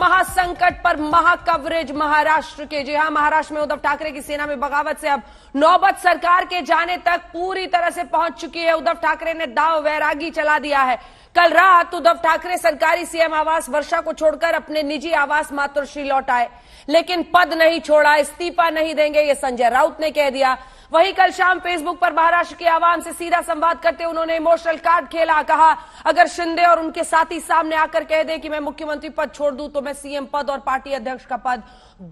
महासंकट पर महाकवरेज महाराष्ट्र के। जी हां, महाराष्ट्र में उद्धव ठाकरे की सेना में बगावत से अब नौबत सरकार के जाने तक पूरी तरह से पहुंच चुकी है। उद्धव ठाकरे ने दाव वैरागी चला दिया है। कल रात उद्धव ठाकरे सरकारी सीएम आवास वर्षा को छोड़कर अपने निजी आवास मातोश्री लौट आए, लेकिन पद नहीं छोड़ा, इस्तीफा नहीं देंगे, ये संजय राउत ने कह दिया। वहीं कल शाम फेसबुक पर महाराष्ट्र के आवाम से सीधा संवाद करते उन्होंने इमोशनल कार्ड खेला। कहा, अगर शिंदे और उनके साथी सामने आकर कह दे कि मैं मुख्यमंत्री पद छोड़ दूं तो मैं सीएम पद और पार्टी अध्यक्ष का पद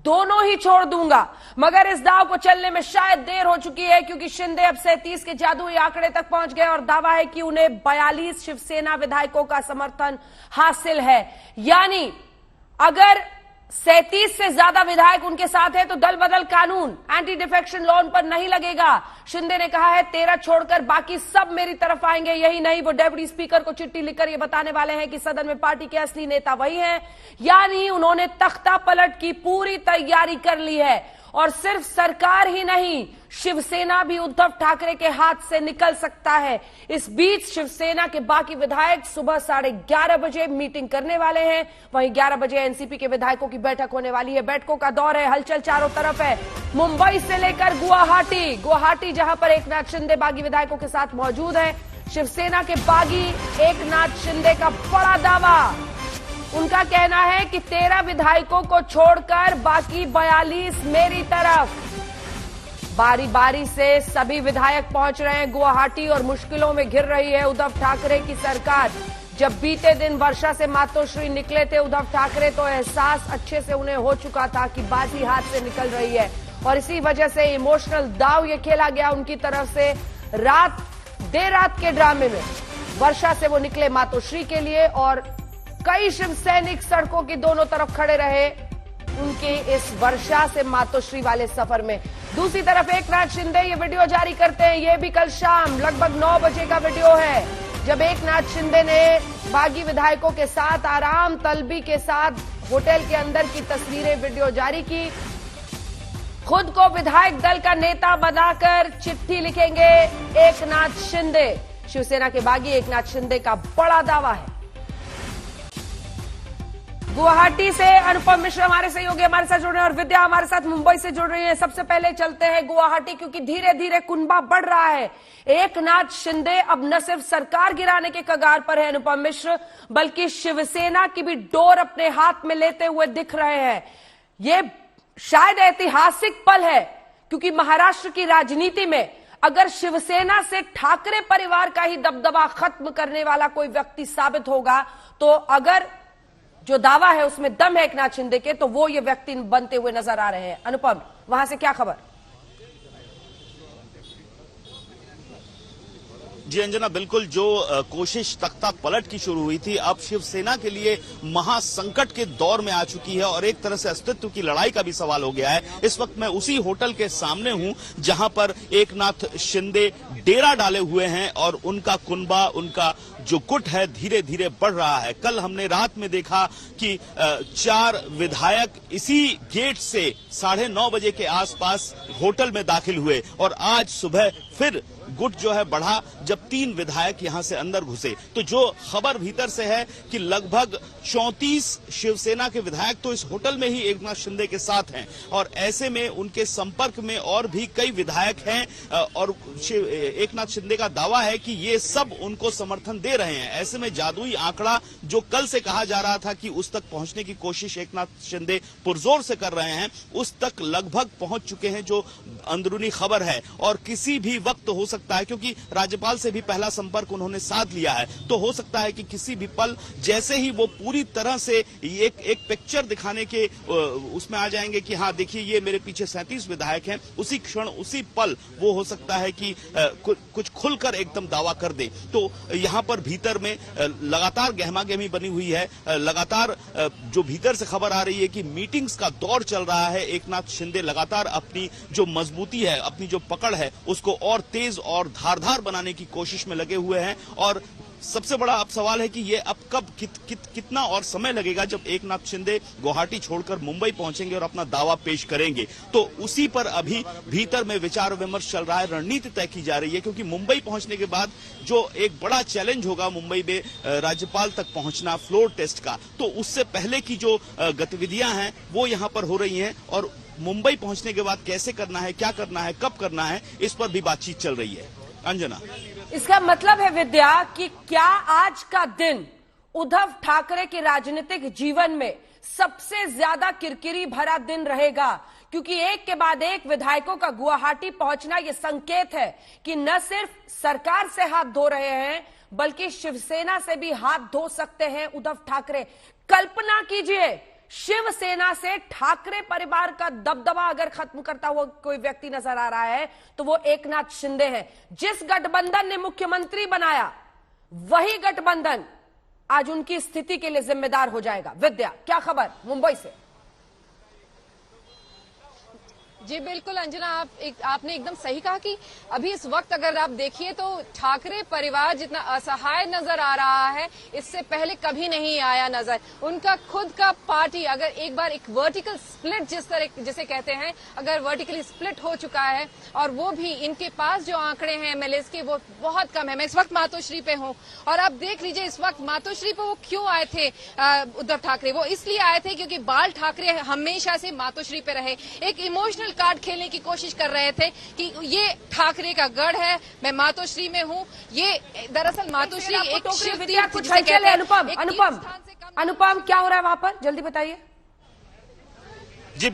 दोनों ही छोड़ दूंगा। मगर इस दाव को चलने में शायद देर हो चुकी है, क्योंकि शिंदे अब 37 के जादुई आंकड़े तक पहुंच गए और दावा है कि उन्हें 42 शिवसेना विधायकों का समर्थन हासिल है। यानी अगर 37 से ज्यादा विधायक उनके साथ है तो दल बदल कानून, एंटी डिफेक्शन लॉ उन पर नहीं लगेगा। शिंदे ने कहा है 13 छोड़कर बाकी सब मेरी तरफ आएंगे। यही नहीं, वो डेप्यूटी स्पीकर को चिट्ठी लिखकर ये बताने वाले हैं कि सदन में पार्टी के असली नेता वही हैं। यानी उन्होंने तख्ता पलट की पूरी तैयारी कर ली है। और सिर्फ सरकार ही नहीं, शिवसेना भी उद्धव ठाकरे के हाथ से निकल सकता है। इस बीच शिवसेना के बाकी विधायक सुबह 11:30 बजे मीटिंग करने वाले हैं। वहीं 11 बजे एनसीपी के विधायकों की बैठक होने वाली है। बैठकों का दौर है, हलचल चारों तरफ है, मुंबई से लेकर गुवाहाटी जहां पर एकनाथ शिंदे बागी विधायकों के साथ मौजूद है। शिवसेना के बागी एकनाथ शिंदे का बड़ा दावा, उनका कहना है कि 13 विधायकों को छोड़कर बाकी 42 मेरी तरफ। बारी बारी से सभी विधायक पहुंच रहे हैं गुवाहाटी और मुश्किलों में घिर रही है उद्धव ठाकरे की सरकार। जब बीते दिन वर्षा से मातोश्री निकले थे उद्धव ठाकरे तो एहसास अच्छे से उन्हें हो चुका था कि बाजी हाथ से निकल रही है, और इसी वजह से इमोशनल दाव ये खेला गया उनकी तरफ से। देर रात के ड्रामे में वर्षा से वो निकले मातोश्री के लिए और कई शिव सैनिक सड़कों की दोनों तरफ खड़े रहे उनके इस वर्षा से मातोश्री वाले सफर में। दूसरी तरफ एकनाथ शिंदे ये वीडियो जारी करते हैं। ये भी कल शाम लगभग 9 बजे का वीडियो है, जब एकनाथ शिंदे ने बागी विधायकों के साथ आराम तलबी के साथ होटल के अंदर की तस्वीरें वीडियो जारी की। खुद को विधायक दल का नेता बनाकर चिट्ठी लिखेंगे एकनाथ शिंदे। शिवसेना के बागी एकनाथ शिंदे का बड़ा दावा है। गुवाहाटी से अनुपम मिश्र हमारे सहयोगी हमारे साथ जुड़ रहे हैं और विद्या हमारे साथ मुंबई से जुड़ रही है। सबसे पहले चलते हैं गुवाहाटी, क्योंकि धीरे धीरे कुनबा बढ़ रहा है। एकनाथ शिंदे अब न सिर्फ सरकार गिराने के कगार पर है अनुपम मिश्र, बल्कि शिवसेना की भी डोर अपने हाथ में लेते हुए दिख रहे हैं। ये शायद ऐतिहासिक पल है, क्योंकि महाराष्ट्र की राजनीति में अगर शिवसेना से ठाकरे परिवार का ही दबदबा खत्म करने वाला कोई व्यक्ति साबित होगा, तो अगर जो दावा है उसमें दम है एकनाथ शिंदे के, तो वो ये व्यक्ति बनते हुए नजर आ रहे हैं। अनुपम, वहां से क्या खबर? जी अंजना, बिल्कुल जो कोशिश तख्ता पलट की शुरू हुई थी अब शिवसेना के लिए महासंकट के दौर में आ चुकी है और एक तरह से अस्तित्व की लड़ाई का भी सवाल हो गया है। इस वक्त मैं उसी होटल के सामने हूं जहां पर एकनाथ शिंदे डेरा डाले हुए हैं और उनका कुनबा, उनका जो गुट है धीरे धीरे बढ़ रहा है। कल हमने रात में देखा कि 4 विधायक इसी गेट से 9:30 बजे के आसपास होटल में दाखिल हुए और आज सुबह फिर गुट जो है बढ़ा जब 3 विधायक यहां से अंदर घुसे। तो जो खबर भीतर से है कि लगभग 34 शिवसेना के विधायक तो इस होटल में ही एकनाथ शिंदे के साथ हैं और ऐसे में उनके संपर्क में और भी कई विधायक हैं और एकनाथ शिंदे का दावा है कि ये सब उनको समर्थन दे रहे हैं। ऐसे में जादुई आंकड़ा जो कल से कहा जा रहा था कि उस तक पहुंचने की कोशिश एकनाथ शिंदे पुरजोर से कर रहे हैं, उस तक लगभग पहुंच चुके हैं, जो अंदरूनी खबर है। और किसी भी वक्त हो सकता है, क्योंकि राज्यपाल से भी पहला संपर्क उन्होंने साध लिया है, तो हो सकता है कि किसी भी पल जैसे ही वो पूरी तरह से एक पिक्चर दिखाने के उसमें आ जाएंगे कि हाँ देखिए ये मेरे पीछे 37 विधायक हैं, उसी क्षण उसी पल वो हो सकता है कि कुछ खुलकर एकदम दावा कर दे। तो यहां पर भीतर में लगातार गहमागहमी बनी हुई है। लगातार जो भीतर से खबर आ रही है कि मीटिंग्स का दौर चल रहा है। एकनाथ शिंदे लगातार अपनी जो मजबूती है, अपनी जो पकड़ है, उसको और तेज और धारदार बनाने की कोशिश में लगे हुए हैं और सबसे बड़ा अब सवाल है कि ये अब कब कितना और समय लगेगा जब एकनाथ शिंदे गुवाहाटी छोड़कर मुंबई पहुंचेंगे और अपना दावा पेश करेंगे। तो उसी पर अभी भीतर में विचार विमर्श चल रहा है, रणनीति तय की जा रही है, क्योंकि मुंबई पहुंचने के बाद जो एक बड़ा चैलेंज होगा मुंबई में राज्यपाल तक पहुंचना फ्लोर टेस्ट का, तो उससे पहले की जो गतिविधियां हैं वो यहां पर हो रही हैं और मुंबई पहुंचने के बाद कैसे करना है, क्या करना है, कब करना है, इस पर भी बातचीत चल रही है। अंजना, इसका मतलब है विद्या कि क्या आज का दिन उद्धव ठाकरे के राजनीतिक जीवन में सबसे ज्यादा किरकिरी भरा दिन रहेगा, क्योंकि एक के बाद एक विधायकों का गुवाहाटी पहुंचना यह संकेत है कि न सिर्फ सरकार से हाथ धो रहे हैं बल्कि शिवसेना से भी हाथ धो सकते हैं उद्धव ठाकरे। कल्पना कीजिए, शिवसेना से ठाकरे परिवार का दबदबा अगर खत्म करता हुआ कोई व्यक्ति नजर आ रहा है तो वो एकनाथ शिंदे हैं। जिस गठबंधन ने मुख्यमंत्री बनाया वही गठबंधन आज उनकी स्थिति के लिए जिम्मेदार हो जाएगा। विद्या, क्या खबर मुंबई से? जी बिल्कुल अंजना, आपने एकदम सही कहा कि अभी इस वक्त अगर आप देखिए तो ठाकरे परिवार जितना असहाय नजर आ रहा है इससे पहले कभी नहीं आया नजर। उनका खुद का पार्टी अगर एक बार एक वर्टिकल स्प्लिट जिसे कहते हैं, अगर वर्टिकली स्प्लिट हो चुका है और वो भी इनके पास जो आंकड़े हैं एमएलएस के वो बहुत कम है। मैं इस वक्त मातोश्री पे हूं और आप देख लीजिए इस वक्त मातोश्री पे वो क्यों आए थे उद्धव ठाकरे? वो इसलिए आए थे क्योंकि बाल ठाकरे हमेशा से मातोश्री पे रहे, एक इमोशनल कार्ड खेलने की कोशिश कर रहे थे कि ये ठाकरे का गढ़ है, मैं मातोश्री में हूँ। ये दरअसल मातोश्री एक शिव तीर्थ कुछ हलचल है। अनुपम क्या हो रहा है वहां पर, जल्दी बताइए। जी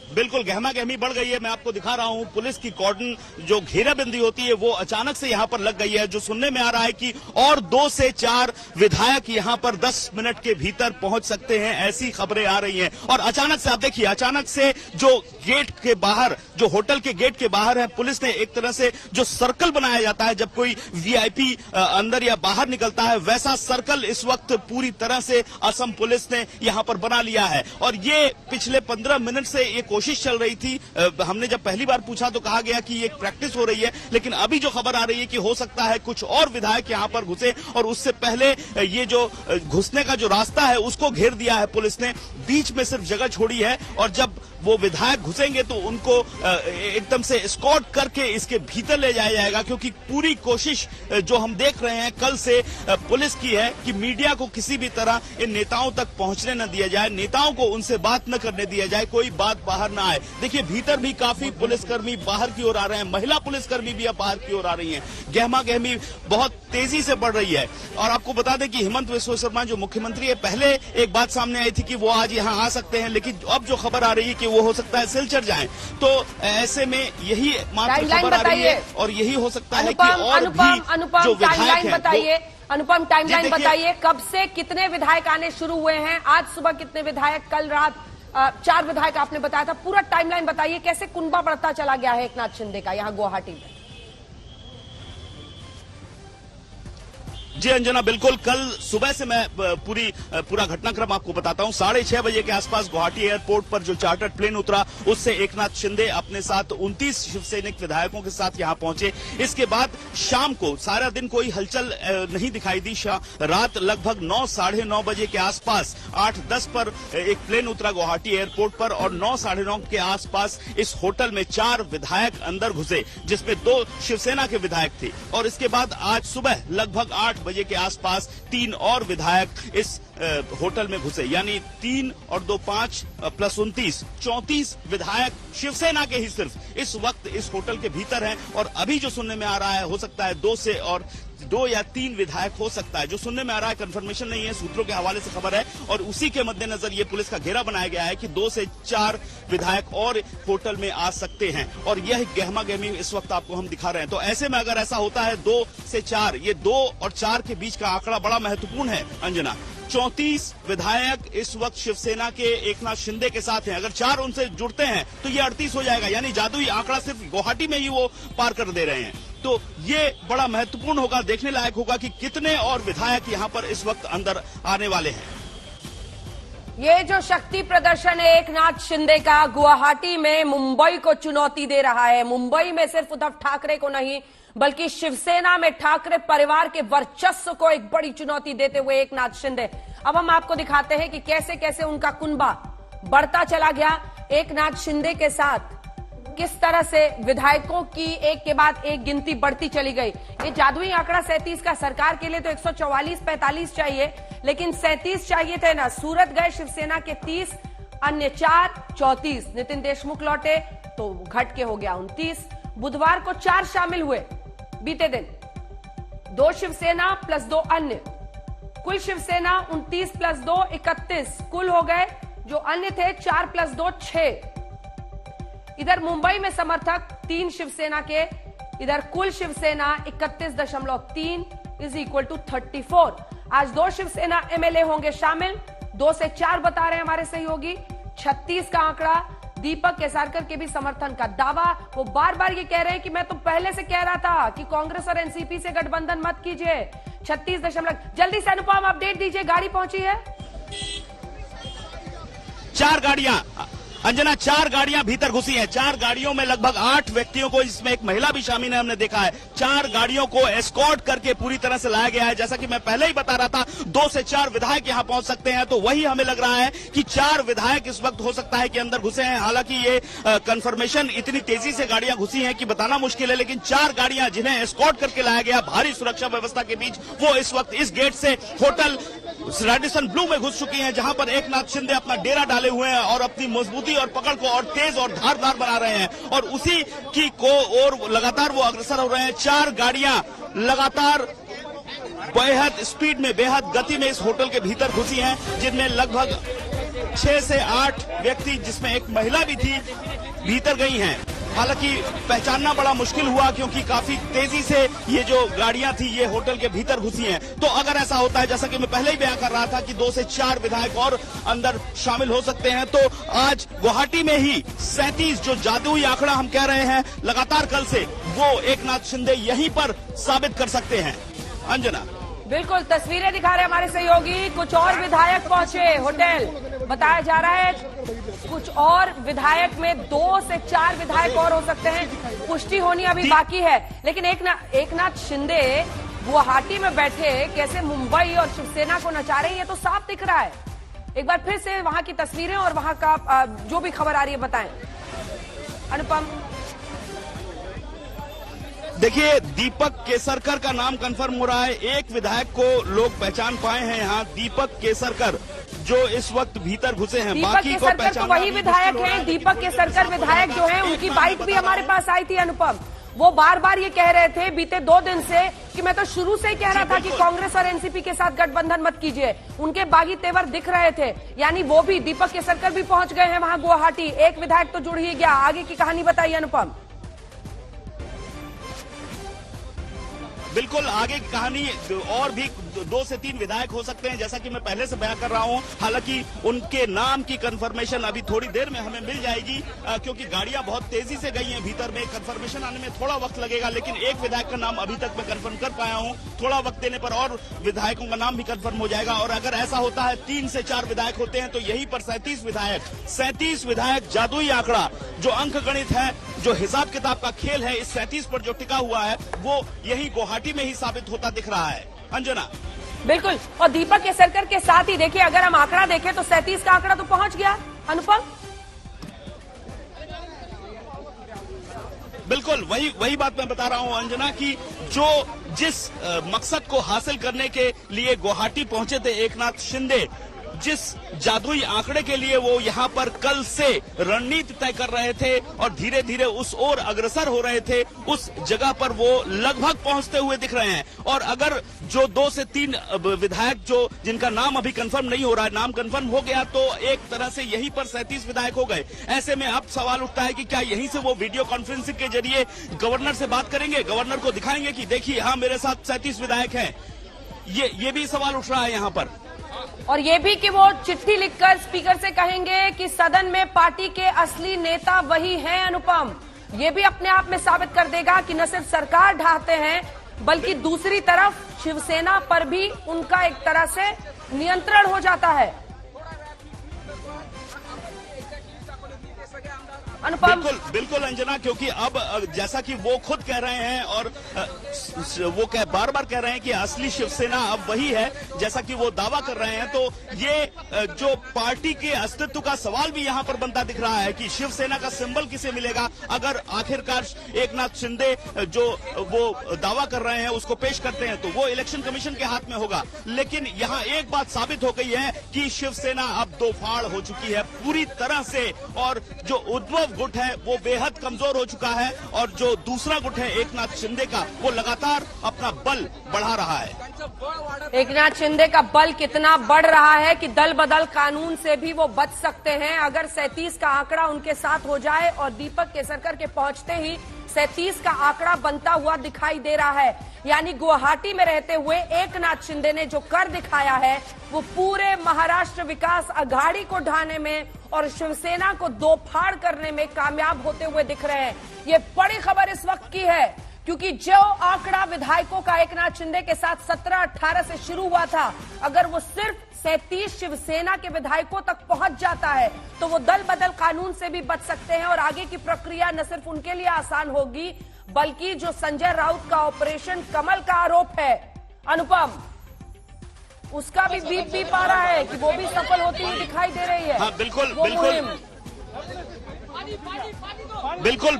बिल्कुल गहमा गहमी बढ़ गई है। मैं आपको दिखा रहा हूं, पुलिस की कॉर्डन जो घेराबंदी होती है वो अचानक से यहां पर लग गई है। जो सुनने में आ रहा है कि और 2 से 4 विधायक यहां पर 10 मिनट के भीतर पहुंच सकते हैं, ऐसी खबरें आ रही हैं। और अचानक से आप देखिए, अचानक से जो गेट के बाहर, जो होटल के गेट के बाहर है, पुलिस ने एक तरह से जो सर्कल बनाया जाता है जब कोई वीआईपी अंदर या बाहर निकलता है, वैसा सर्कल इस वक्त पूरी तरह से असम पुलिस ने यहां पर बना लिया है। और ये पिछले 15 मिनट से ये कोशिश चल रही थी। हमने जब पहली बार पूछा तो कहा गया कि ये प्रैक्टिस हो रही है, लेकिन अभी जो खबर आ रही है कि हो सकता है कुछ और विधायक यहां पर घुसे और उससे पहले ये जो घुसने का जो रास्ता है उसको घेर दिया है पुलिस ने, बीच में सिर्फ जगह छोड़ी है। और जब वो विधायक घुसेंगे तो उनको एकदम से एस्कॉर्ट करके इसके भीतर ले जाया जाएगा, क्योंकि पूरी कोशिश जो हम देख रहे हैं कल से पुलिस की है कि मीडिया को किसी भी तरह इन नेताओं तक पहुंचने न दिया जाए, नेताओं को उनसे बात न करने दिया जाए, कोई बात बाहर न आए। देखिए भीतर भी काफी पुलिसकर्मी बाहर की ओर आ रहे हैं, महिला पुलिसकर्मी भी अब बाहर की ओर आ रही हैं। गहमा गहमी बहुत तेजी से बढ़ रही है। और आपको बता दें कि हिमंत बिस्वा शर्मा जो मुख्यमंत्री है, पहले एक बात सामने आई थी कि वो आज यहां आ सकते हैं, लेकिन अब जो खबर आ रही है कि वो हो सकता है सिलचर जाएं। तो ऐसे में यही मात्र खबर आ रही है और यही हो सकता है कि और भी जो विधायक हैं। अनुपम टाइमलाइन बताइए, कब से कितने विधायक आने शुरू हुए हैं? आज सुबह कितने विधायक, कल रात 4 विधायक आपने बताया था, पूरा टाइमलाइन बताइए, कैसे कुनबा बढ़ता चला गया है एकनाथ शिंदे का यहां गुवाहाटी में? जी अंजना, बिल्कुल कल सुबह से मैं पूरा घटनाक्रम आपको बताता हूं। 6:30 बजे के आसपास गुवाहाटी एयरपोर्ट पर जो चार्टर्ड प्लेन उतरा, उससे एकनाथ शिंदे अपने साथ 29 शिवसैनिक विधायकों के साथ यहां पहुंचे। इसके बाद शाम को सारा दिन कोई हलचल नहीं दिखाई दी। रात लगभग 9, साढ़े 9 बजे के आसपास 8:10 पर एक प्लेन उतरा गुवाहाटी एयरपोर्ट पर और 9, साढ़े 9 के आसपास इस होटल में 4 विधायक अंदर घुसे, जिसमें 2 शिवसेना के विधायक थे। और इसके बाद आज सुबह लगभग 8 बजे के आसपास 3 और विधायक इस होटल में घुसे, यानी 3 और 2 5 प्लस 29 34 विधायक शिवसेना के ही सिर्फ इस वक्त इस होटल के भीतर हैं। और अभी जो सुनने में आ रहा है, हो सकता है 2 या 3 विधायक हो सकता है, जो सुनने में आ रहा है, कंफर्मेशन नहीं है, सूत्रों के हवाले से खबर है। और उसी के मद्देनजर ये पुलिस का घेरा बनाया गया है कि 2 से 4 विधायक और होटल में आ सकते हैं। और यह गहमा गहमी इस वक्त आपको हम दिखा रहे हैं। तो ऐसे में अगर ऐसा होता है 2 से 4, ये 2 और 4 के बीच का आंकड़ा बड़ा महत्वपूर्ण है अंजना। 34 विधायक इस वक्त शिवसेना के एकनाथ शिंदे के साथ हैं। अगर 4 उनसे जुड़ते हैं तो ये 38 हो जाएगा, यानी जादुई आंकड़ा सिर्फ गुवाहाटी में ही वो पार कर दे रहे हैं। तो ये बड़ा महत्वपूर्ण होगा, देखने लायक होगा कि कितने और विधायक यहां पर इस वक्त अंदर आने वाले हैं। ये जो शक्ति प्रदर्शन है एकनाथ शिंदे का गुवाहाटी में, मुंबई को चुनौती दे रहा है। मुंबई में सिर्फ उद्धव ठाकरे को नहीं बल्कि शिवसेना में ठाकरे परिवार के वर्चस्व को एक बड़ी चुनौती देते हुए एकनाथ शिंदे। अब हम आपको दिखाते हैं कि कैसे कैसे उनका कुनबा बढ़ता चला गया। एकनाथ शिंदे के साथ किस तरह से विधायकों की एक के बाद एक गिनती बढ़ती चली गई। ये जादुई आंकड़ा 37 का सरकार के लिए तो 144-45 चाहिए, लेकिन 37 चाहिए थे ना। सूरत गए शिवसेना के 30, अन्य 4, 34। नितिन देशमुख लौटे तो घट के हो गया 29। बुधवार को 4 शामिल हुए बीते दिन, 2 शिवसेना प्लस 2 अन्य। कुल शिवसेना 29 प्लस 2 31 कुल हो गए। जो अन्य थे 4 प्लस 2 6। इधर मुंबई में समर्थक 3 शिवसेना के, इधर कुल शिवसेना 31.3 इज इक्वल टू 34। आज 2 शिवसेना एमएलए होंगे शामिल, 2 से 4 बता रहे हैं हमारे सहयोगी। 36 का आंकड़ा। दीपक केसरकर के भी समर्थन का दावा। वो बार बार ये कह रहे हैं कि मैं तो पहले से कह रहा था कि कांग्रेस और एनसीपी से गठबंधन मत कीजिए। 36 जल्दी से अनुपम अपडेट दीजिए, गाड़ी पहुंची है। 4 गाड़ियां अंजना, 4 गाड़ियां भीतर घुसी हैं। 4 गाड़ियों में लगभग 8 व्यक्तियों को, इसमें एक महिला भी शामिल है, हमने देखा है। 4 गाड़ियों को एस्कॉर्ट करके पूरी तरह से लाया गया है। जैसा कि मैं पहले ही बता रहा था, 2 से 4 विधायक यहां पहुंच सकते हैं, तो वही हमें लग रहा है कि 4 विधायक इस वक्त हो सकता है कि अंदर घुसे हैं। हालांकि ये कंफर्मेशन इतनी तेजी से गाड़ियां घुसी हैं कि बताना मुश्किल है, लेकिन 4 गाड़ियां जिन्हें एस्कॉर्ट करके लाया गया भारी सुरक्षा व्यवस्था के बीच, वो इस वक्त इस गेट से होटल रेडिसन ब्लू में घुस चुकी हैं, जहां पर एकनाथ शिंदे अपना डेरा डाले हुए हैं और अपनी मजबूती और पकड़ को और तेज और धारदार बना रहे हैं, और उसी की को और लगातार वो अग्रसर हो रहे हैं। 4 गाड़ियां लगातार बेहद स्पीड में, बेहद गति में इस होटल के भीतर घुसी हैं, जिनमें लगभग 6 से 8 व्यक्ति, जिसमें एक महिला भी थी, भीतर गई हैं। हालांकि पहचानना बड़ा मुश्किल हुआ क्योंकि काफी तेजी से ये जो गाड़ियां थी ये होटल के भीतर घुसी हैं। तो अगर ऐसा होता है, जैसा कि मैं पहले ही बयान कर रहा था कि 2 से 4 विधायक और अंदर शामिल हो सकते हैं, तो आज गुवाहाटी में ही 37 जो जादुई आंकड़ा हम कह रहे हैं लगातार कल से, वो एकनाथ शिंदे यहीं पर साबित कर सकते हैं। अंजना, बिल्कुल तस्वीरें दिखा रहे हमारे सहयोगी। कुछ और विधायक पहुंचे होटल, बताया जा रहा है कुछ और विधायक में 2 से 4 विधायक और हो सकते हैं, पुष्टि होनी अभी बाकी है। लेकिन एकनाथ शिंदे गुवाहाटी में बैठे कैसे मुंबई और शिवसेना को नचा रहे हैं, ये तो साफ दिख रहा है। एक बार फिर से वहां की तस्वीरें और वहां का जो भी खबर आ रही है बताएं अनुपम। देखिए, दीपक केसरकर का नाम कंफर्म हो रहा है। एक विधायक को लोग पहचान पाए हैं यहाँ, दीपक केसरकर, जो इस वक्त भीतर घुसे हैं। दीपक बाकी को केसरकर तो वही विधायक हैं। दीपक केसरकर विधायक जो हैं, उनकी बाइट भी हमारे पास आई थी अनुपम। वो बार बार ये कह रहे थे बीते 2 दिन से कि मैं तो शुरू से ही कह रहा था कि कांग्रेस और एनसीपी के साथ गठबंधन मत कीजिए। उनके बागी तेवर दिख रहे थे। यानी वो भी, दीपक केसरकर भी पहुंच गए हैं वहां गुवाहाटी। एक विधायक तो जुड़ ही गया। आगे की कहानी बताइए अनुपम। बिल्कुल, आगे की कहानी और भी 2 से 3 विधायक हो सकते हैं, जैसा कि मैं पहले से बयान कर रहा हूं। हालांकि उनके नाम की कंफर्मेशन अभी थोड़ी देर में हमें मिल जाएगी, क्योंकि गाड़ियां बहुत तेजी से गई हैं भीतर में। कंफर्मेशन आने में थोड़ा वक्त लगेगा, लेकिन एक विधायक का नाम अभी तक मैं कंफर्म कर पाया हूं। थोड़ा वक्त देने पर और विधायकों का नाम भी कंफर्म हो जाएगा। और अगर ऐसा होता है 3 से 4 विधायक होते हैं, तो यहीं पर 37 विधायक जादुई आंकड़ा, जो अंक गणित है, जो हिसाब किताब का खेल है, इस 37 पर जो टिका हुआ है, वो यही गुवाहाटी में ही साबित होता दिख रहा है। अंजना, बिल्कुल। और दीपक केसरकर के साथ ही देखिए, अगर हम आंकड़ा देखें तो 37 का आंकड़ा तो पहुंच गया अनुपम। बिल्कुल वही बात मैं बता रहा हूं अंजना, कि जिस मकसद को हासिल करने के लिए गुवाहाटी पहुंचे थे एकनाथ शिंदे, जिस जादुई आंकड़े के लिए वो यहाँ पर कल से रणनीति तय कर रहे थे और धीरे धीरे उस ओर अग्रसर हो रहे थे, उस जगह पर वो लगभग पहुंचते हुए दिख रहे हैं। और अगर जो 2 से 3 विधायक जिनका नाम अभी कंफर्म नहीं हो रहा है, नाम कंफर्म हो गया, तो एक तरह से यहीं पर 37 विधायक हो गए। ऐसे में अब सवाल उठता है कि क्या यहीं से वो वीडियो कॉन्फ्रेंसिंग के जरिए गवर्नर से बात करेंगे, गवर्नर को दिखाएंगे कि देखिए हाँ मेरे साथ 37 विधायक हैं। ये भी सवाल उठ रहा है यहाँ पर। और ये भी कि वो चिट्ठी लिखकर स्पीकर से कहेंगे कि सदन में पार्टी के असली नेता वही हैं अनुपम। ये भी अपने आप में साबित कर देगा कि न सिर्फ सरकार ढाहते हैं, बल्कि दूसरी तरफ शिवसेना पर भी उनका एक तरह से नियंत्रण हो जाता है। अनुपम। बिल्कुल अंजना, क्योंकि अब जैसा कि वो खुद कह रहे हैं और वो बार बार कह रहे हैं कि असली शिवसेना अब वही है जैसा कि वो दावा कर रहे हैं, तो ये जो पार्टी के अस्तित्व का सवाल भी यहाँ पर बनता दिख रहा है कि शिवसेना का सिंबल किसे मिलेगा अगर आखिरकार एकनाथ शिंदे जो वो दावा कर रहे हैं उसको पेश करते हैं, तो वो इलेक्शन कमीशन के हाथ में होगा। लेकिन यहाँ एक बात साबित हो गई है कि शिवसेना अब दो फाड़ हो चुकी है पूरी तरह से, और जो उद्धव गुट है वो बेहद कमजोर हो चुका है, और जो दूसरा गुट है एकनाथ शिंदे का वो लगातार अपना बल बढ़ा रहा है। एकनाथ शिंदे का बल कितना बढ़ रहा है कि दल बदल कानून से भी वो बच सकते हैं अगर 37 का आंकड़ा उनके साथ हो जाए, और दीपक केसरकर के पहुंचते ही 37 का आंकड़ा बनता हुआ दिखाई दे रहा है। यानी गुवाहाटी में रहते हुए एकनाथ शिंदे ने जो कर दिखाया है वो पूरे महाराष्ट्र विकास अघाड़ी को ढाने में और शिवसेना को दो फाड़ करने में कामयाब होते हुए दिख रहे हैं। ये बड़ी खबर इस वक्त की है क्योंकि जो आंकड़ा विधायकों का एकनाथ शिंदे के साथ 17-18 से शुरू हुआ था, अगर वो सिर्फ 37 शिवसेना के विधायकों तक पहुंच जाता है तो वो दल बदल कानून से भी बच सकते हैं, और आगे की प्रक्रिया न सिर्फ उनके लिए आसान होगी बल्कि जो संजय राउत का ऑपरेशन कमल का आरोप है अनुपम, उसका भी बीप आ रहा है कि वो भी सफल होती हुई दिखाई दे रही है। हाँ, बिल्कुल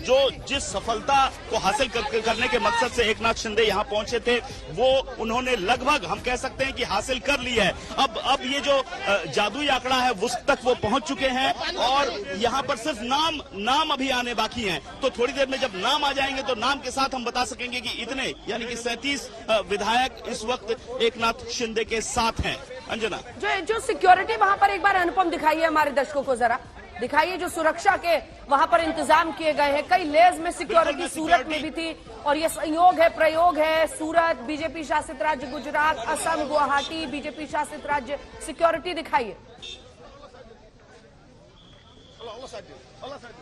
जो जिस सफलता को हासिल करने के मकसद से एकनाथ शिंदे यहाँ पहुंचे थे वो उन्होंने लगभग हम कह सकते हैं कि हासिल कर ली है। अब ये जो जादुई आंकड़ा है उस तक वो पहुंच चुके हैं, और यहाँ पर सिर्फ नाम अभी आने बाकी हैं। तो थोड़ी देर में जब नाम आ जाएंगे तो नाम के साथ हम बता सकेंगे कि इतने यानी कि 37 विधायक इस वक्त एकनाथ शिंदे के साथ हैं। अंजना, जो सिक्योरिटी वहां पर एक बार अनुपम दिखाइए हमारे दर्शकों को, जरा दिखाइए जो सुरक्षा के वहां पर इंतजाम किए गए हैं। कई लेयर्स में सिक्योरिटी सूरत में भी थी, और ये संयोग है, प्रयोग है। सूरत, बीजेपी शासित राज्य गुजरात, असम, गुवाहाटी, बीजेपी शासित राज्य। सिक्योरिटी दिखाइए।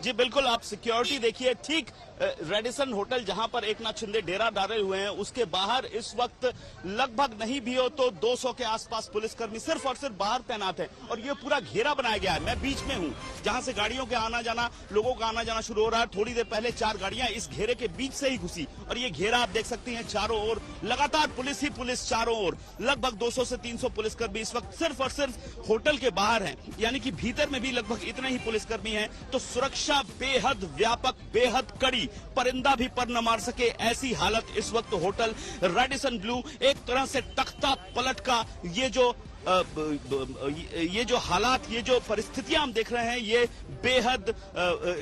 जी बिल्कुल, आप सिक्योरिटी देखिए। ठीक रेडिसन होटल जहां पर एकनाथ शिंदे डेरा डाले हुए हैं उसके बाहर इस वक्त लगभग नहीं भी हो तो 200 के आसपास पुलिसकर्मी सिर्फ और सिर्फ बाहर तैनात है, और ये पूरा घेरा बनाया गया है। मैं बीच में हूं जहां से गाड़ियों के आना जाना, लोगों का आना जाना शुरू हो रहा है। थोड़ी देर पहले 4 गाड़ियां इस घेरे के बीच से ही घुसी, और ये घेरा आप देख सकती हैं चारों ओर लगातार पुलिस ही पुलिस चारों ओर। लगभग 200 से 300 पुलिसकर्मी इस वक्त सिर्फ और सिर्फ होटल के बाहर हैं, यानी कि भीतर में भी लगभग इतने ही पुलिसकर्मी हैं। तो सुरक्षा बेहद व्यापक, बेहद कड़ी, परिंदा भी पर न मार सके ऐसी हालत इस वक्त होटल रेडिसन ब्लू। एक तरह से तख्ता पलट का ये जो हालात, ये जो परिस्थितियां हम देख रहे हैं, ये बेहद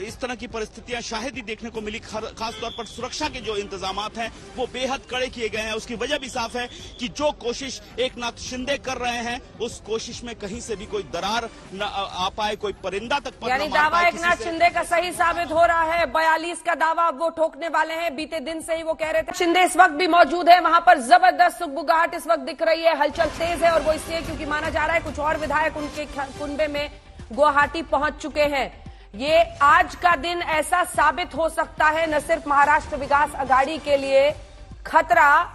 इस तरह की परिस्थितियां शायद ही देखने को मिली। खासतौर पर सुरक्षा के जो इंतजामात हैं वो बेहद कड़े किए गए हैं। उसकी वजह भी साफ है कि जो कोशिश एकनाथ शिंदे कर रहे हैं उस कोशिश में कहीं से भी कोई दरार न आ पाए, कोई परिंदा तक पर यानी दावा एकनाथ शिंदे का सही साबित हो रहा है। 42 का दावा अब वो ठोकने वाले हैं। बीते दिन से ही वो कह रहे थे। शिंदे इस वक्त भी मौजूद है वहां पर। जबरदस्त सुगबुगाहट इस वक्त दिख रही है, हलचल तेज है, और वो इसलिए क्योंकि माना जा रहा है कुछ और विधायक उनके कुनबे में गुवाहाटी पहुंच चुके हैं। ये आज का दिन ऐसा साबित हो सकता है न सिर्फ महाराष्ट्र विकास अघाड़ी के लिए खतरा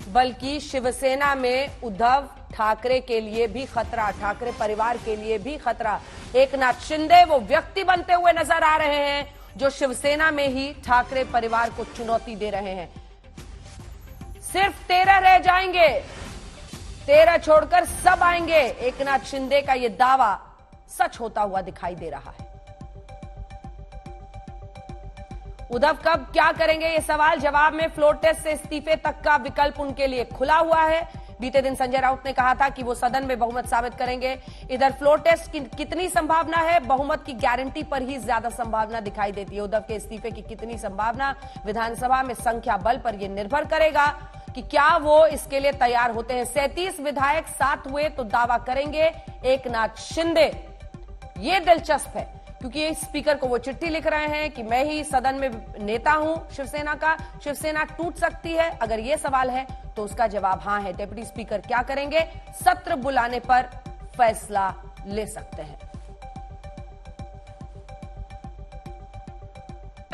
बल्कि शिवसेना में उद्धव ठाकरे के लिए भी खतरा, ठाकरे परिवार के लिए भी खतरा। एकनाथ शिंदे वो व्यक्ति बनते हुए नजर आ रहे हैं जो शिवसेना में ही ठाकरे परिवार को चुनौती दे रहे हैं। सिर्फ 13 रह जाएंगे, 13 छोड़कर सब आएंगे। एकनाथ शिंदे का यह दावा सच होता हुआ दिखाई दे रहा है। उद्धव कब क्या करेंगे ये सवाल जवाब में फ्लोर टेस्ट से इस्तीफे तक का विकल्प उनके लिए खुला हुआ है। बीते दिन संजय राउत ने कहा था कि वो सदन में बहुमत साबित करेंगे। इधर फ्लोर टेस्ट की कितनी संभावना है, बहुमत की गारंटी पर ही ज्यादा संभावना दिखाई देती है। उद्धव के इस्तीफे की कितनी संभावना विधानसभा में संख्या बल पर यह निर्भर करेगा कि क्या वो इसके लिए तैयार होते हैं। 37 विधायक साथ हुए तो दावा करेंगे एकनाथ शिंदे। ये दिलचस्प है क्योंकि स्पीकर को वो चिट्ठी लिख रहे हैं कि मैं ही सदन में नेता हूं शिवसेना का, शिवसेना टूट सकती है। अगर ये सवाल है तो उसका जवाब हां है। डिप्टी स्पीकर क्या करेंगे, सत्र बुलाने पर फैसला ले सकते हैं।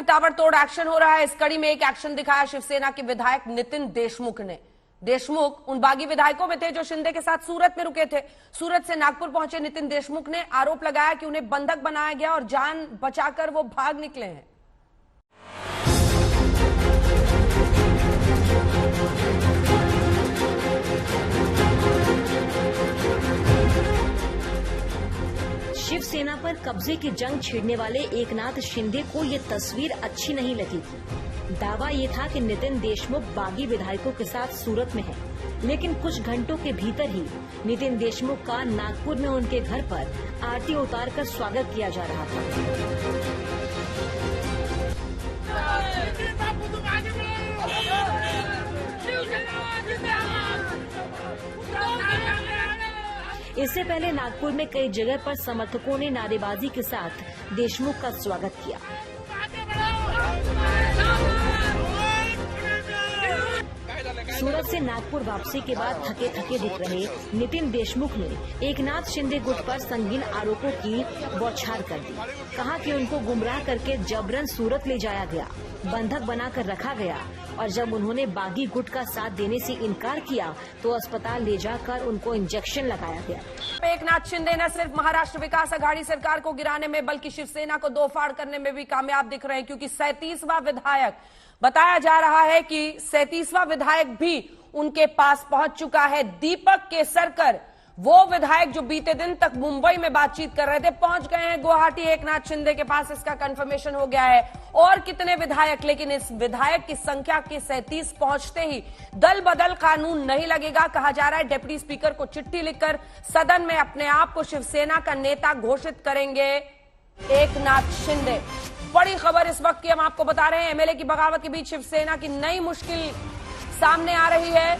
ताबड़तोड़ एक्शन हो रहा है। इस कड़ी में एक एक्शन दिखाया शिवसेना के विधायक नितिन देशमुख ने। देशमुख उन बागी विधायकों में थे जो शिंदे के साथ सूरत में रुके थे। सूरत से नागपुर पहुंचे नितिन देशमुख ने आरोप लगाया कि उन्हें बंधक बनाया गया और जान बचाकर वो भाग निकले हैं। शिवसेना पर कब्जे की जंग छेड़ने वाले एकनाथ शिंदे को ये तस्वीर अच्छी नहीं लगी। दावा ये था कि नितिन देशमुख बागी विधायकों के साथ सूरत में है, लेकिन कुछ घंटों के भीतर ही नितिन देशमुख का नागपुर में उनके घर पर आरती उतारकर स्वागत किया जा रहा था। इससे पहले नागपुर में कई जगह पर समर्थकों ने नारेबाजी के साथ देशमुख का स्वागत किया। सूरत से नागपुर वापसी के बाद थके थके दिख रहे नितिन देशमुख ने एकनाथ शिंदे गुट पर संगीन आरोपों की बौछार कर दी। कहा कि उनको गुमराह करके जबरन सूरत ले जाया गया, बंधक बनाकर रखा गया और जब उन्होंने बागी गुट का साथ देने से इनकार किया तो अस्पताल ले जाकर उनको इंजेक्शन लगाया गया। एकनाथ शिंदे न सिर्फ महाराष्ट्र विकास अघाड़ी सरकार को गिराने में बल्कि शिवसेना को दो फाड़ करने में भी कामयाब दिख रहे हैं, क्योंकि 37वां विधायक बताया जा रहा है कि 37वां विधायक भी उनके पास पहुंच चुका है। दीपक केसरकर, वो विधायक जो बीते दिन तक मुंबई में बातचीत कर रहे थे, पहुंच गए हैं गुवाहाटी एकनाथ शिंदे के पास। इसका कंफर्मेशन हो गया है। और कितने विधायक, लेकिन इस विधायक की संख्या के 37 पहुंचते ही दल बदल कानून नहीं लगेगा। कहा जा रहा है डिप्टी स्पीकर को चिट्ठी लिखकर सदन में अपने आप को शिवसेना का नेता घोषित करेंगे एकनाथ शिंदे। बड़ी खबर इस वक्त की हम आपको बता रहे हैं। एमएलए की बगावत के बीच शिवसेना की नई मुश्किल सामने आ रही है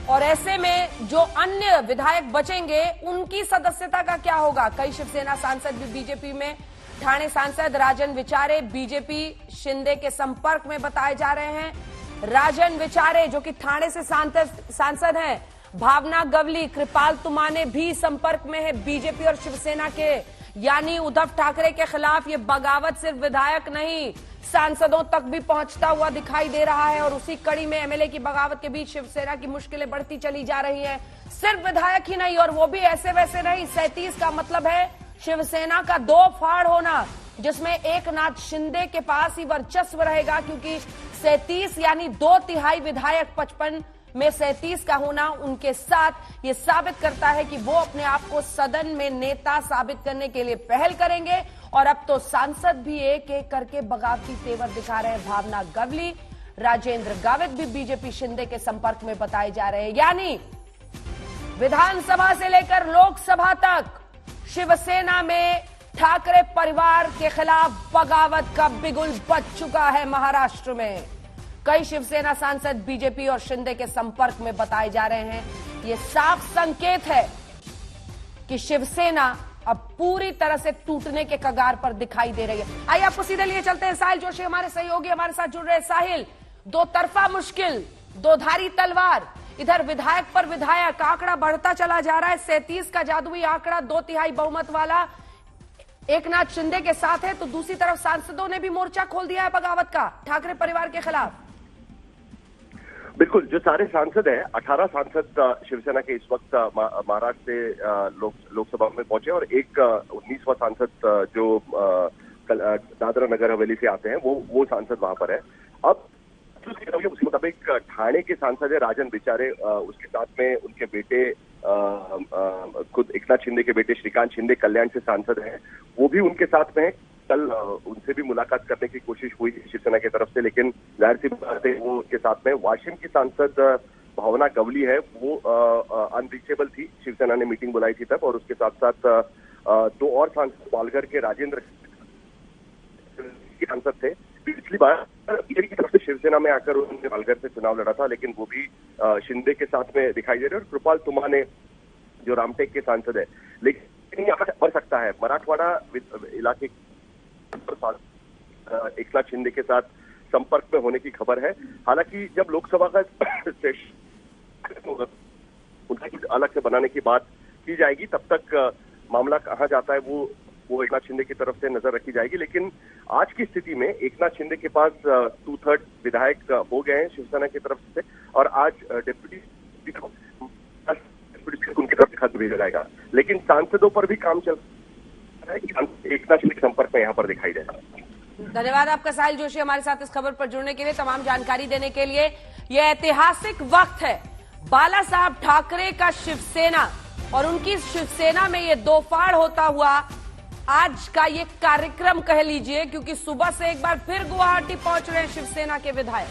और ऐसे में जो अन्य विधायक बचेंगे उनकी सदस्यता का क्या होगा। कई शिवसेना सांसद भी बीजेपी में, ठाणे सांसद राजन विचारे बीजेपी शिंदे के संपर्क में बताए जा रहे हैं। राजन विचारे जो कि ठाणे से सांसद हैं, भावना गवली, कृपाल तुमाने भी संपर्क में है बीजेपी और शिवसेना के। यानी उद्धव ठाकरे के खिलाफ ये बगावत सिर्फ विधायक नहीं, सांसदों तक भी पहुंचता हुआ दिखाई दे रहा है। और उसी कड़ी में एमएलए की बगावत के बीच शिवसेना की मुश्किलें बढ़ती चली जा रही हैं। सिर्फ विधायक ही नहीं, और वो भी ऐसे वैसे नहीं। 37 का मतलब है शिवसेना का दो फाड़ होना, जिसमें एकनाथ शिंदे के पास ही वर्चस्व रहेगा, क्योंकि 37 यानी 2/3 विधायक 55 में 37 का होना उनके साथ ये साबित करता है कि वो अपने आप को सदन में नेता साबित करने के लिए पहल करेंगे। और अब तो सांसद भी एक एक करके बगावती तेवर दिखा रहे हैं। भावना गवली, राजेंद्र गावित भी बीजेपी शिंदे के संपर्क में बताए जा रहे हैं। यानी विधानसभा से लेकर लोकसभा तक शिवसेना में ठाकरे परिवार के खिलाफ बगावत का बिगुल बज चुका है। महाराष्ट्र में कई शिवसेना सांसद बीजेपी और शिंदे के संपर्क में बताए जा रहे हैं। ये साफ संकेत है कि शिवसेना अब पूरी तरह से टूटने के कगार पर दिखाई दे रही है। आइए आपको सीधे लिए चलते हैं। साहिल जोशी हमारे सहयोगी हमारे साथ जुड़ रहे हैं। साहिल, दो तरफा मुश्किल, दो धारी तलवार, इधर विधायक पर विधायक, आंकड़ा बढ़ता चला जा रहा है। 37 का जादुई आंकड़ा 2/3 बहुमत वाला एकनाथ शिंदे के साथ है, तो दूसरी तरफ सांसदों ने भी मोर्चा खोल दिया है बगावत का ठाकरे परिवार के खिलाफ। बिल्कुल, जो सारे सांसद हैं, 18 सांसद शिवसेना के इस वक्त महाराष्ट्र से लोकसभा में पहुंचे और एक 19वां सांसद जो दादरा नगर हवेली से आते हैं वो सांसद वहां पर है। अब उसी मुताबिक ठाणे के सांसद है राजन विचारे, उसके साथ में उनके बेटे खुद एकनाथ शिंदे के बेटे श्रीकांत शिंदे कल्याण से सांसद हैं, वो भी उनके साथ में है। कल उनसे भी मुलाकात करने की कोशिश हुई शिवसेना की तरफ से, लेकिन जाहिर सी बात है वो उनके साथ में। वाशिम की सांसद भावना गवली है, वो अनरीचेबल थी, शिवसेना ने मीटिंग बुलाई थी तब। और उसके साथ साथ दो और सांसद पालघर के राजेंद्र सांसद थे। पिछली बार बीजेपी की तरफ से शिवसेना में आकर उन्होंने पालघर से चुनाव लड़ा था, लेकिन वो भी शिंदे के साथ में दिखाई दे रहे। और कृपाल तुमाने जो रामटेक के सांसद है, लेकिन यहाँ बढ़ सकता है। मराठवाड़ा इलाके एकनाथ शिंदे के साथ संपर्क में होने की खबर है। हालांकि जब लोकसभा का सेशन होगा, उनका अलग से बनाने की बात की जाएगी, तब तक मामला कहाँ जाता है वो वो एकनाथ शिंदे की तरफ से नजर रखी जाएगी। लेकिन आज की स्थिति में एकनाथ शिंदे के पास 2/3 विधायक हो गए हैं शिवसेना की तरफ से, और आज डिप्टी उनकी तरफ से खत भेजा जाएगा। लेकिन सांसदों पर भी काम चल रहा है कि एकनाथ शिंदे के संपर्क में यहाँ पर दिखाई दे रहा है। धन्यवाद आपका साहिल जोशी, हमारे साथ इस खबर पर जुड़ने के लिए, तमाम जानकारी देने के लिए। यह ऐतिहासिक वक्त है, बाला साहब ठाकरे का शिवसेना और उनकी शिवसेना में ये दो फाड़ होता हुआ आज का ये कार्यक्रम कह लीजिए, क्योंकि सुबह से एक बार फिर गुवाहाटी पहुंच रहे हैं शिवसेना के विधायक।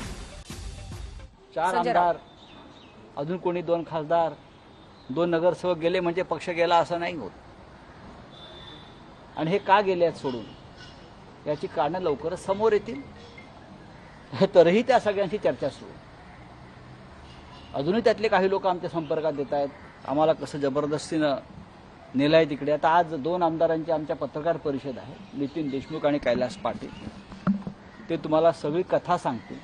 4 आमदार, अजून कोणी 2 खासदार, 2 नगरसेवक गेले म्हणजे पक्ष गेला असं नाही होत। आणि हे का गेले आहेत सोडून, याची कारणं लवकरच समोर येतील। तरीही त्या सगळ्यांची चर्चा सुरू आहे। अजूनही त्यातले काही लोक आमच्या संपर्कात येत आहेत, आम्हाला कसं जबरदस्तीनं नेलंय तिकडे। आता आज 2 आमदारांची आमच्या पत्रकार परिषद आहे, नितीन देशमुख आणि कैलास पाटील, ते तुम्हाला सगळी कथा सांगतील।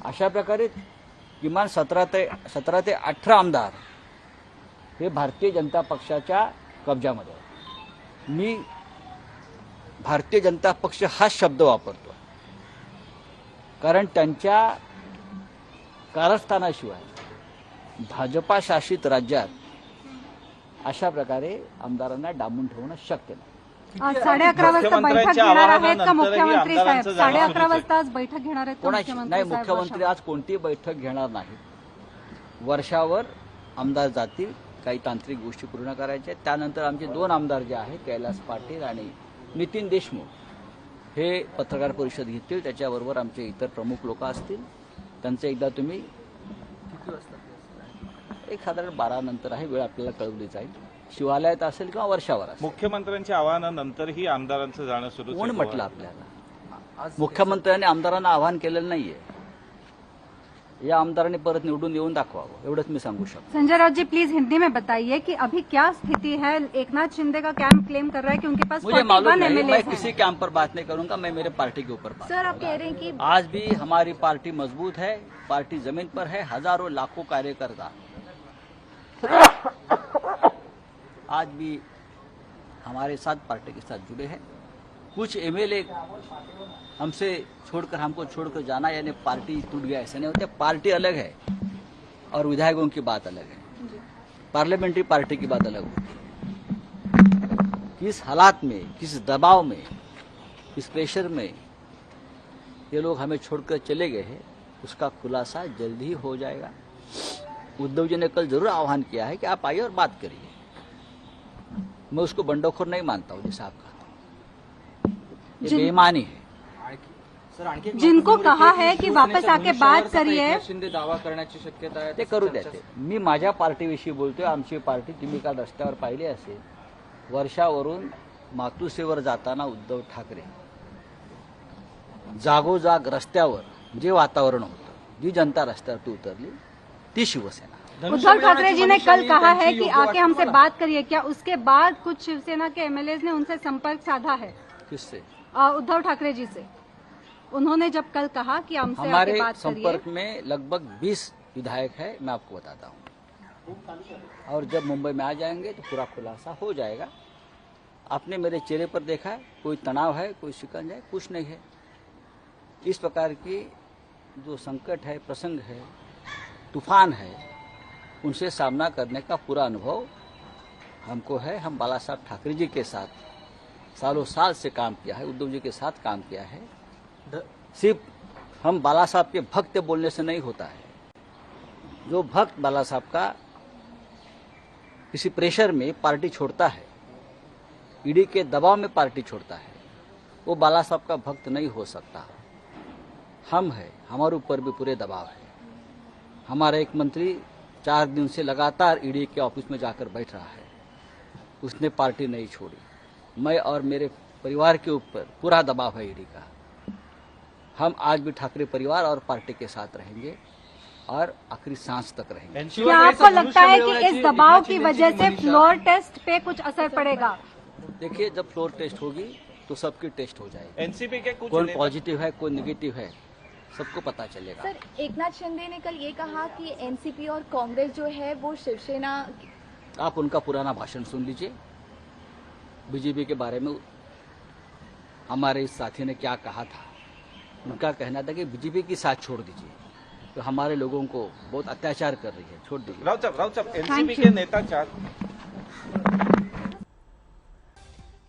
अशा प्रकारे किमान 17 ते 18 आमदार हे भारतीय जनता पक्षाच्या कब्जामध्ये आहेत। मी भारतीय जनता पक्ष हा शब्द वापरतो कारण त्यांच्या कारस्थानाशिवाय भाजपा शासित राज्यात अशा प्रकारे आमदारांना डांबून ठेवणं शक्य नाही। 11:30 वाजता बैठक घेणार आहेत का मुख्यमंत्री साहेब? 11:30 वाजता आज बैठक घेणार आहेत का कोणाची नाही, मुख्यमंत्री आज कोणतीही बैठक घेणार नाही। वर्षावर आमदार जातील, काही तांत्रिक गोष्टी पूर्ण करायच्या आहेत। त्यानंतर आमचे 2 आमदार जे आहेत कैलास पाटील आणि नितीन देशमुख हे पत्रकार परिषद घेतील, त्याच्याबरोबर आमचे इतर प्रमुख लोक असतील। त्यांचं एकदा तुम्ही किती वाजता? एक साधारण 12 नंतर आहे, वेळ आपल्याला कळवली जाईल। शिवालयात असेल किंवा वर्षावर असेल। मुख्यमंत्र्यांच्या आवाहनानंतरही आमदारांचं जाणं सुरू कोण म्हटलं आपल्याला? मुख्यमंत्र्यांनी आमदारांना आवाहन केलेलं नाहीये। या आमदारांनी परत निवडून येऊन दाखवावं, एवढंच मी सांगू शकतो। संजय राउत जी प्लीज हिंदी में बताइए कि अभी क्या स्थिति है? एकनाथ शिंदे का कैंप क्लेम कर रहा है कि उनके पास मुझे मालूम 41 नहीं, मैं एमएलए किसी कैंप पर बात नहीं करूंगा, मैं मेरे पार्टी के ऊपर बात। सर आप कह रहे हैं कि आज भी हमारी पार्टी मजबूत है, पार्टी जमीन पर है, हजारों लाखों कार्यकर्ता आज भी हमारे साथ पार्टी के साथ जुड़े हैं। कुछ एमएलए हमसे छोड़कर, हमको छोड़कर जाना यानी पार्टी टूट गया ऐसा नहीं होता। पार्टी अलग है और विधायकों की बात अलग है, पार्लियामेंट्री पार्टी की बात अलग होती। किस हालात में, किस दबाव में, किस प्रेशर में ये लोग हमें छोड़कर चले गए हैं, उसका खुलासा जल्द ही हो जाएगा। उद्धव जी ने कल जरूर आह्वान किया है कि आप आइए और बात करिए। मैं उसको बंडखोर नहीं मानता हूँ जैसा आप कहते हैं, ये बेईमानी है। जिनको कहा है की वापस आके बात करिए, शिंदे दावा करण्याची शक्यता आहे, ते करू द्या। ते मी माझ्या पार्टीविषयी बोलतोय। आमची पार्टी तुम्ही काल रस्त्यावर पाहिली असेल, वर्षावरून मातुसेवर जाताना उद्धव ठाकरे जागोजाग रस्त्यावर जे वातावरण होतं, जी जनता रस्त्यावर उतरली ती शिवसेना। उद्धव ठाकरे जी ने कल कहा है कि आके हमसे बात करिए, क्या उसके बाद कुछ शिवसेना के एमएलए ने उनसे संपर्क साधा है? किससे? उद्धव ठाकरे जी से। उन्होंने जब कल कहा कि हमसे आके हमारे बात करिए। संपर्क में लगभग 20 विधायक है, मैं आपको बताता हूँ। और जब मुंबई में आ जाएंगे तो पूरा खुलासा हो जाएगा। आपने मेरे चेहरे पर देखा है, कोई तनाव है, कोई शिकंज है, कुछ नहीं है। इस प्रकार की जो संकट है, प्रसंग है, तूफान है, उनसे सामना करने का पूरा अनुभव हमको है। हम बाला साहब ठाकरे जी के साथ सालों साल से काम किया है, उद्धव जी के साथ काम किया है। सिर्फ हम बाला साहब के भक्त बोलने से नहीं होता है। जो भक्त बाला साहब का किसी प्रेशर में पार्टी छोड़ता है, ईडी के दबाव में पार्टी छोड़ता है, वो बाला साहब का भक्त नहीं हो सकता। हम है, हमारे ऊपर भी पूरे दबाव है। हमारा एक मंत्री 4 दिन से लगातार ईडी के ऑफिस में जाकर बैठ रहा है, उसने पार्टी नहीं छोड़ी। मैं और मेरे परिवार के ऊपर पूरा दबाव है ईडी का। हम आज भी ठाकरे परिवार और पार्टी के साथ रहेंगे और आखिरी सांस तक रहेंगे। क्या आपको लगता है कि इस दबाव की वजह से फ्लोर टेस्ट पे कुछ असर पड़ेगा? देखिए, जब फ्लोर टेस्ट होगी तो सबकी टेस्ट हो जाएगी। एनसीपी के कुछ कौन पॉजिटिव है, कौन नेगेटिव है, सबको पता चलेगा। सर, एकनाथ शिंदे ने कल ये कहा कि एनसीपी और कांग्रेस जो है वो शिवसेना। आप उनका पुराना भाषण सुन लीजिए, बीजेपी के बारे में हमारे इस साथी ने क्या कहा था। उनका कहना था कि बीजेपी की साथ छोड़ दीजिए, तो हमारे लोगों को बहुत अत्याचार कर रही है, छोड़ दीजिए। राव साहब एनसीपी के नेता चार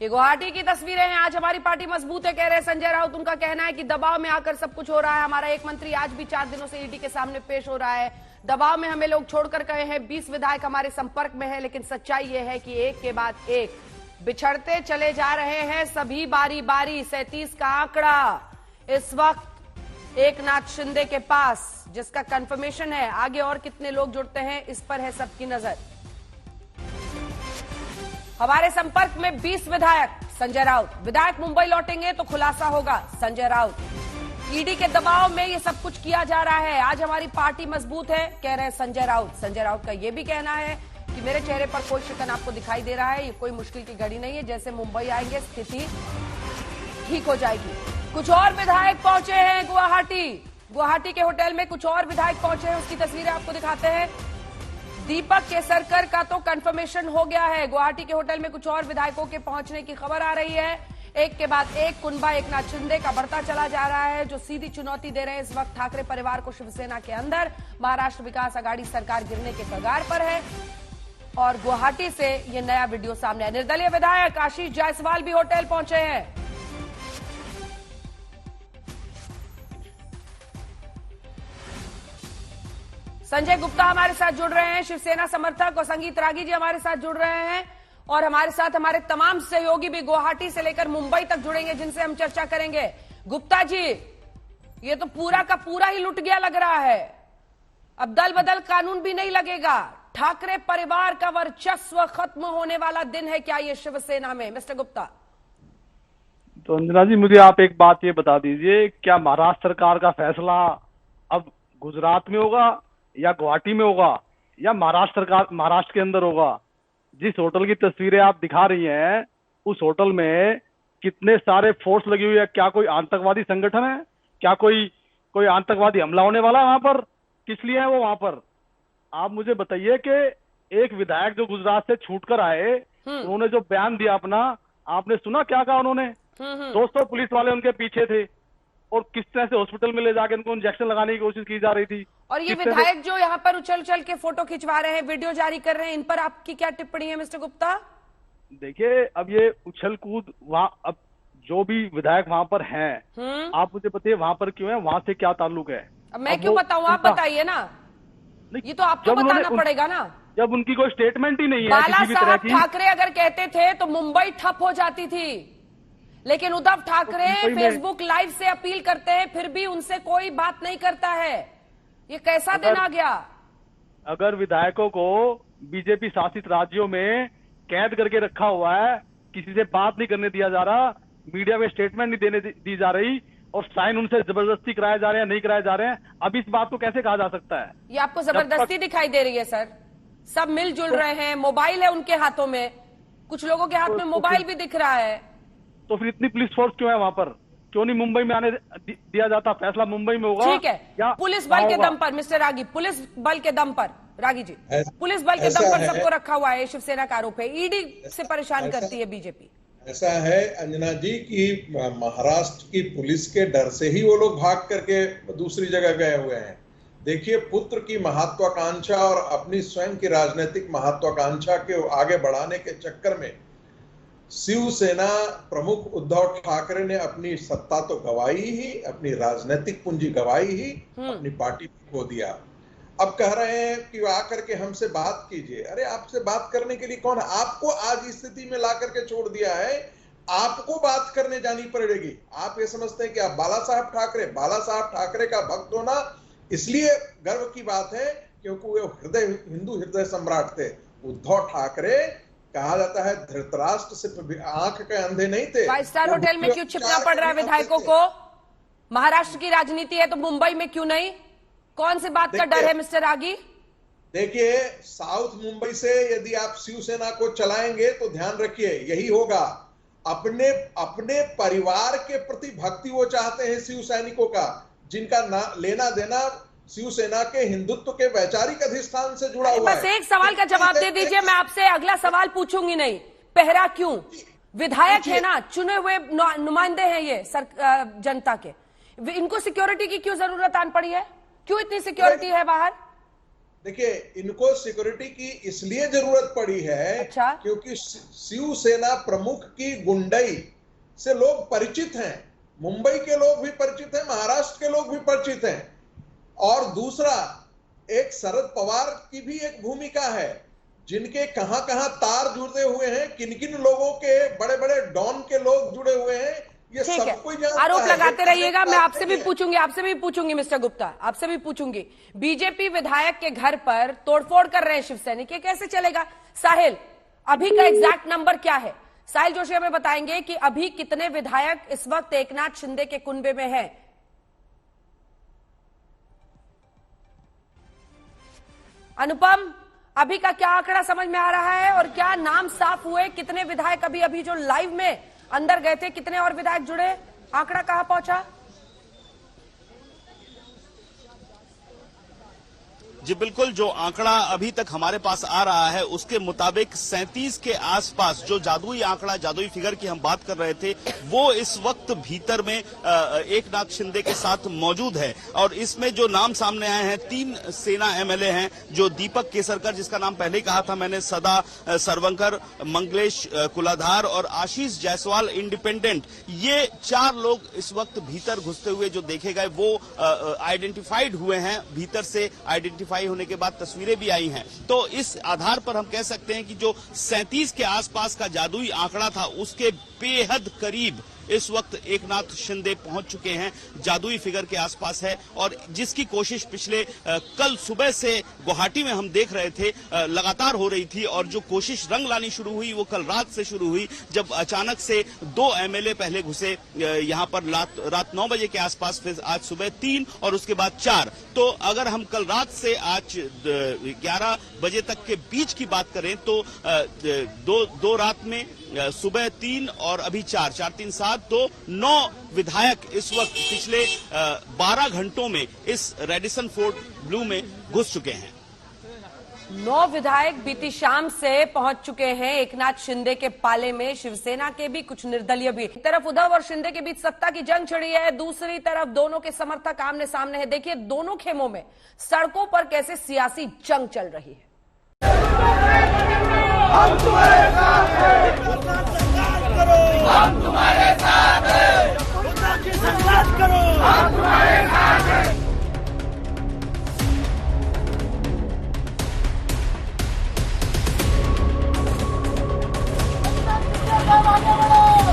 ये गुवाहाटी की तस्वीरें हैं। आज हमारी पार्टी मजबूत है, कह रहे संजय राउत। उनका कहना है कि दबाव में आकर सब कुछ हो रहा है। हमारा एक मंत्री आज भी 4 दिनों से ईडी के सामने पेश हो रहा है। दबाव में हमें लोग छोड़कर गए हैं। 20 विधायक हमारे संपर्क में हैं, लेकिन सच्चाई यह है कि एक के बाद एक बिछड़ते चले जा रहे हैं सभी बारी बारी। 37 का आंकड़ा इस वक्त एकनाथ शिंदे के पास, जिसका कंफर्मेशन है। आगे और कितने लोग जुड़ते हैं इस पर है सबकी नजर। हमारे संपर्क में 20 विधायक, संजय राउत। विधायक मुंबई लौटेंगे तो खुलासा होगा, संजय राउत। ईडी के दबाव में ये सब कुछ किया जा रहा है। आज हमारी पार्टी मजबूत है, कह रहे हैं संजय राउत। संजय राउत का यह भी कहना है कि मेरे चेहरे पर कोई शिकन आपको दिखाई दे रहा है, ये कोई मुश्किल की घड़ी नहीं है। जैसे मुंबई आएंगे स्थिति ठीक हो जाएगी। कुछ और विधायक पहुंचे हैं गुवाहाटी के होटल में। कुछ और विधायक पहुंचे हैं, उसकी तस्वीरें आपको दिखाते हैं। दीपक केसरकर का तो कंफर्मेशन हो गया है। गुवाहाटी के होटल में कुछ और विधायकों के पहुंचने की खबर आ रही है। एक के बाद एक कुनबा एकनाथ शिंदे का बढ़ता चला जा रहा है, जो सीधी चुनौती दे रहे हैं इस वक्त ठाकरे परिवार को शिवसेना के अंदर। महाराष्ट्र विकास आघाड़ी सरकार गिरने के कगार पर है और गुवाहाटी से ये नया वीडियो सामने आया। निर्दलीय विधायक आशीष जायसवाल भी होटल पहुंचे हैं। संजय गुप्ता हमारे साथ जुड़ रहे हैं, शिवसेना समर्थक, और संगीत रागी जी हमारे साथ जुड़ रहे हैं। और हमारे साथ हमारे तमाम सहयोगी भी गुवाहाटी से लेकर मुंबई तक जुड़ेंगे, जिनसे हम चर्चा करेंगे। गुप्ता जी, ये तो पूरा का पूरा ही लुट गया लग रहा है। अब दल बदल कानून भी नहीं लगेगा। ठाकरे परिवार का वर्चस्व खत्म होने वाला दिन है क्या ये शिवसेना में, मिस्टर गुप्ता? तो अंजना जी, मुझे आप एक बात ये बता दीजिए, क्या महाराष्ट्र सरकार का फैसला अब गुजरात में होगा या गुवाहाटी में होगा या महाराष्ट्र के अंदर होगा? जिस होटल की तस्वीरें आप दिखा रही हैं, उस होटल में कितने सारे फोर्स लगी हुई है। क्या कोई आतंकवादी संगठन है? क्या कोई आतंकवादी हमला होने वाला है वहां पर? किस लिए है वो वहां पर? आप मुझे बताइए कि एक विधायक जो गुजरात से छूटकर आए, उन्होंने जो बयान दिया अपना, आपने सुना क्या कहा उन्होंने? 200 पुलिस वाले उनके पीछे थे और किस तरह से हॉस्पिटल में ले जाकर उनको इंजेक्शन लगाने की कोशिश की जा रही थी। और ये विधायक जो यहाँ पर उछल उछल के फोटो खिंचवा रहे हैं, वीडियो जारी कर रहे हैं, इन पर आपकी क्या टिप्पणी है मिस्टर गुप्ता? देखिए, अब ये उछल कूद वहाँ, अब जो भी विधायक वहाँ पर हैं, आप मुझे बताइए वहाँ पर क्यों है, वहाँ से क्या ताल्लुक है? अब मैं क्यों बताऊँ, आप बताइए ना। ये तो आपको बताना पड़ेगा ना। जब उनकी कोई स्टेटमेंट ही नहीं है बाला किसी भी तरह साहब की। ठाकरे अगर कहते थे तो मुंबई ठप हो जाती थी, लेकिन उद्धव ठाकरे फेसबुक लाइव से अपील करते हैं, फिर भी उनसे कोई बात नहीं करता है। ये कैसा दिन आ गया? अगर विधायकों को बीजेपी शासित राज्यों में कैद करके रखा हुआ है, किसी से बात नहीं करने दिया जा रहा, मीडिया में स्टेटमेंट नहीं देने दी जा रही और साइन उनसे जबरदस्ती कराए जा रहे हैं, नहीं कराए जा रहे हैं, अब इस बात को कैसे कहा जा सकता है? ये आपको जबरदस्ती दिखाई दे रही है सर? सब मिलजुल रहे हैं, मोबाइल है उनके हाथों में, कुछ लोगों के हाथ में मोबाइल भी दिख रहा है। तो फिर इतनी पुलिस फोर्स क्यों है वहाँ पर? क्यों नहीं मुंबई में आने दिया जाता? फैसला मुंबई में होगा। ठीक है, पुलिस बल के दम पर मिस्टर रागी, पुलिस बल के दम पर, रागी जी, पुलिस बल के दम पर सबको रखा हुआ है, शिवसेना का आरोप है। ईडी से परेशान करती है बीजेपी। ऐसा है अंजना जी कि महाराष्ट्र की पुलिस के डर से ही वो लोग भाग करके दूसरी जगह गए हुए हैं। देखिए, पुत्र की महत्वाकांक्षा और अपनी स्वयं की राजनीतिक महत्वाकांक्षा के आगे बढ़ाने के चक्कर में शिवसेना प्रमुख उद्धव ठाकरे ने अपनी सत्ता तो गवाई ही, अपनी राजनीतिक पूंजी गवाई ही, अपनी पार्टी खो दिया। अब कह रहे हैं कि आकर के हमसे बात कीजिए। अरे आपसे बात करने के लिए कौन? आपको आज इस स्थिति में ला करके छोड़ दिया है, आपको बात करने जानी पड़ेगी। आप ये समझते हैं कि आप बाला साहब ठाकरे का भक्त होना इसलिए गर्व की बात है क्योंकि वे हिंदू हृदय सम्राट थे। उद्धव ठाकरे कहा जाता है धृतराष्ट्र से आंख के अंधे नहीं थे। 5 स्टार होटल में क्यों छिपना पड़ रहा है विधायकों को? महाराष्ट्र की राजनीति है तो मुंबई में क्यों नहीं? कौन सी बात का डर है मिस्टर रागी? देखिए, साउथ मुंबई से यदि आप शिवसेना को चलाएंगे तो ध्यान रखिए यही होगा। अपने परिवार के प्रति भक्ति वो चाहते हैं शिव सैनिकों का, जिनका लेना देना शिवसेना के हिंदुत्व के वैचारिक अधिष्ठान से जुड़ा हुआ है। बस एक सवाल का जवाब दे दीजिए, मैं आपसे अगला सवाल पूछूंगी नहीं। पहरा क्यों? विधायक है ना, चुने हुए नुमाइंदे हैं ये जनता के, इनको सिक्योरिटी की क्यों जरूरत आन पड़ी है? क्यों इतनी सिक्योरिटी है बाहर? देखिए, इनको सिक्योरिटी की इसलिए जरूरत पड़ी है क्योंकि शिवसेना प्रमुख की गुंडई से लोग परिचित हैं। मुंबई के लोग भी परिचित हैं, महाराष्ट्र के लोग भी परिचित हैं। और दूसरा, एक शरद पवार की भी एक भूमिका है, जिनके कहां कहां तार जुड़े हुए हैं, किन किन लोगों के, बड़े बड़े डॉन के लोग जुड़े हुए हैं, ये सब कोई जानता है। आरोप लगाते रहिएगा, मैं आपसे भी पूछूंगी मिस्टर गुप्ता, आपसे भी पूछूंगी। बीजेपी विधायक के घर पर तोड़फोड़ कर रहे हैं शिवसैनिक, ये कैसे चलेगा? साहिल, अभी का एग्जैक्ट नंबर क्या है? साहिल जोशी हमें बताएंगे कि अभी कितने विधायक इस वक्त एकनाथ शिंदे के कुनबे में हैं? अनुपम, अभी का क्या आंकड़ा समझ में आ रहा है और क्या नाम साफ हुए? कितने विधायक अभी जो लाइव में अंदर गए थे, कितने और विधायक जुड़े? आंकड़ा कहां पहुंचा? जी बिल्कुल, जो आंकड़ा अभी तक हमारे पास आ रहा है उसके मुताबिक 37 के आसपास जो जादुई आंकड़ा, जादुई फिगर की हम बात कर रहे थे, वो इस वक्त भीतर में एकनाथ शिंदे के साथ मौजूद है। और इसमें जो नाम सामने आए हैं, 3 सेना एमएलए हैं, जो दीपक केसरकर, जिसका नाम पहले कहा था मैंने, सदा सरवंकर, मंगलेश कुलाधार और आशीष जायसवाल इंडिपेंडेंट, ये 4 लोग इस वक्त भीतर घुसते हुए जो देखे गए वो आइडेंटिफाइड हुए हैं। भीतर से आइडेंटिफाई होने के बाद तस्वीरें भी आई हैं। तो इस आधार पर हम कह सकते हैं कि जो 37 के आसपास का जादुई आंकड़ा था, उसके बेहद करीब इस वक्त एकनाथ शिंदे पहुंच चुके हैं, जादुई फिगर के आसपास है। और जिसकी कोशिश पिछले कल सुबह से गुवाहाटी में हम देख रहे थे लगातार हो रही थी, और जो कोशिश रंग लानी शुरू हुई वो कल रात से शुरू हुई, जब अचानक से 2 एमएलए पहले घुसे यहां पर रात 9 बजे के आसपास, फिर आज सुबह 3 और उसके बाद 4। तो अगर हम कल रात से आज 11 बजे तक के बीच की बात करें तो दो रात में सुबह 3 और अभी 4, 4, 3, 7, तो 9 विधायक इस वक्त पिछले 12 घंटों में इस रेडिसन फोर्ट ब्लू में घुस चुके हैं। 9 विधायक बीती शाम से पहुंच चुके हैं एकनाथ शिंदे के पाले में। शिवसेना के भी, कुछ निर्दलीय भी। एक तरफ उद्धव और शिंदे के बीच सत्ता की जंग छिड़ी है, दूसरी तरफ दोनों के समर्थक आमने सामने हैं। देखिए दोनों खेमों में सड़कों पर कैसे सियासी जंग चल रही है। हम तुम्हारे साथ हैं, हम तुम्हारे साथ हैं, करो, हम तुम्हारे साथ हैं।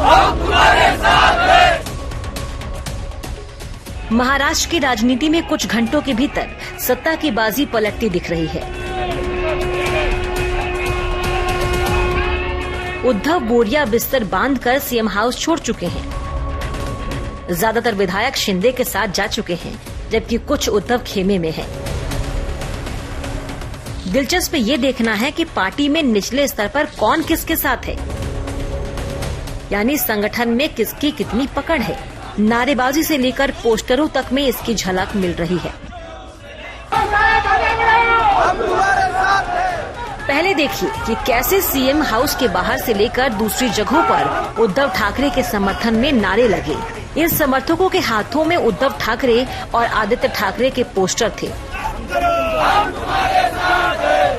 हम तुम्हारे साथ हैं। महाराष्ट्र की राजनीति में कुछ घंटों के भीतर सत्ता की बाजी पलटती दिख रही है। उद्धव बोरिया बिस्तर बांधकर सीएम हाउस छोड़ चुके हैं। ज्यादातर विधायक शिंदे के साथ जा चुके हैं, जबकि कुछ उद्धव खेमे में हैं। दिलचस्प ये देखना है कि पार्टी में निचले स्तर पर कौन किसके साथ है, यानी संगठन में किसकी कितनी पकड़ है। नारेबाजी से लेकर पोस्टरों तक में इसकी झलक मिल रही है। पहले देखिए कि कैसे सीएम हाउस के बाहर से लेकर दूसरी जगहों पर उद्धव ठाकरे के समर्थन में नारे लगे। इन समर्थकों के हाथों में उद्धव ठाकरे और आदित्य ठाकरे के पोस्टर थे।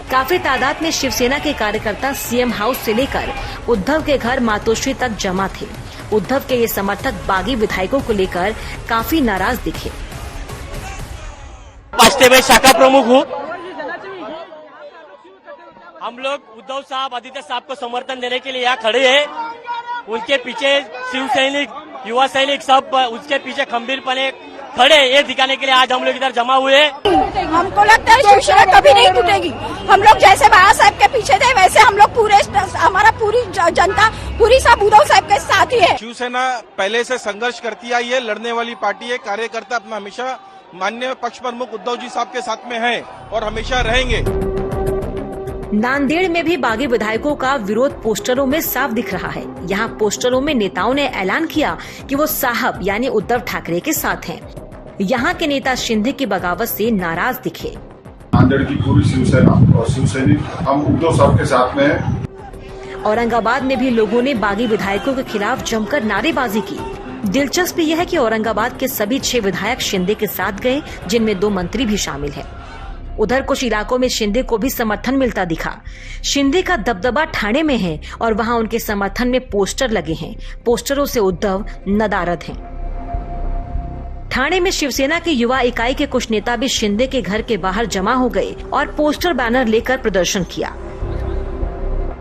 काफी तादाद में शिवसेना के कार्यकर्ता सीएम हाउस से लेकर उद्धव के घर मातोश्री तक जमा थे। उद्धव के ये समर्थक बागी विधायकों को लेकर काफी नाराज दिखे। में शाखा प्रमुख हूँ। हम लोग उद्धव साहब, आदित्य साहब को समर्थन देने के लिए यहाँ खड़े हैं। उनके पीछे शिव सैनिक, युवा सैनिक सब उसके पीछे खंबीरपने खड़े, ये दिखाने के लिए आज हम लोग इधर जमा हुए हैं। हमको लगता है शिवसेना कभी नहीं टूटेगी। हम लोग जैसे बाबा साहब के पीछे थे, वैसे हम लोग पूरे, हमारा पूरी जनता पूरी सब उद्धव साहब के साथ ही है। शिवसेना पहले से संघर्ष करती आई है, लड़ने वाली पार्टी है। कार्यकर्ता अपना हमेशा माननीय पक्ष प्रमुख उद्धव जी साहब के साथ में है और हमेशा रहेंगे। नांदेड़ में भी बागी विधायकों का विरोध पोस्टरों में साफ दिख रहा है। यहाँ पोस्टरों में नेताओं ने ऐलान किया कि वो साहब यानी उद्धव ठाकरे के साथ हैं। यहाँ के नेता शिंदे की बगावत से नाराज दिखे। नांदेड़ की पूरी शिवसेना और शिवसैनिक हम उद्धव साहब के साथ में हैं। औरंगाबाद में भी लोगों ने बागी विधायकों के खिलाफ जमकर नारेबाजी की। दिलचस्प यह है कि औरंगाबाद के सभी 6 विधायक शिंदे के साथ गए, जिनमें 2 मंत्री भी शामिल हैं। उधर कुछ इलाकों में शिंदे को भी समर्थन मिलता दिखा। शिंदे का दबदबा ठाणे में है और वहां उनके समर्थन में पोस्टर लगे हैं। पोस्टरों से उद्धव नदारद हैं। ठाणे में शिवसेना की युवा इकाई के कुछ नेता भी शिंदे के घर के बाहर जमा हो गए और पोस्टर बैनर लेकर प्रदर्शन किया।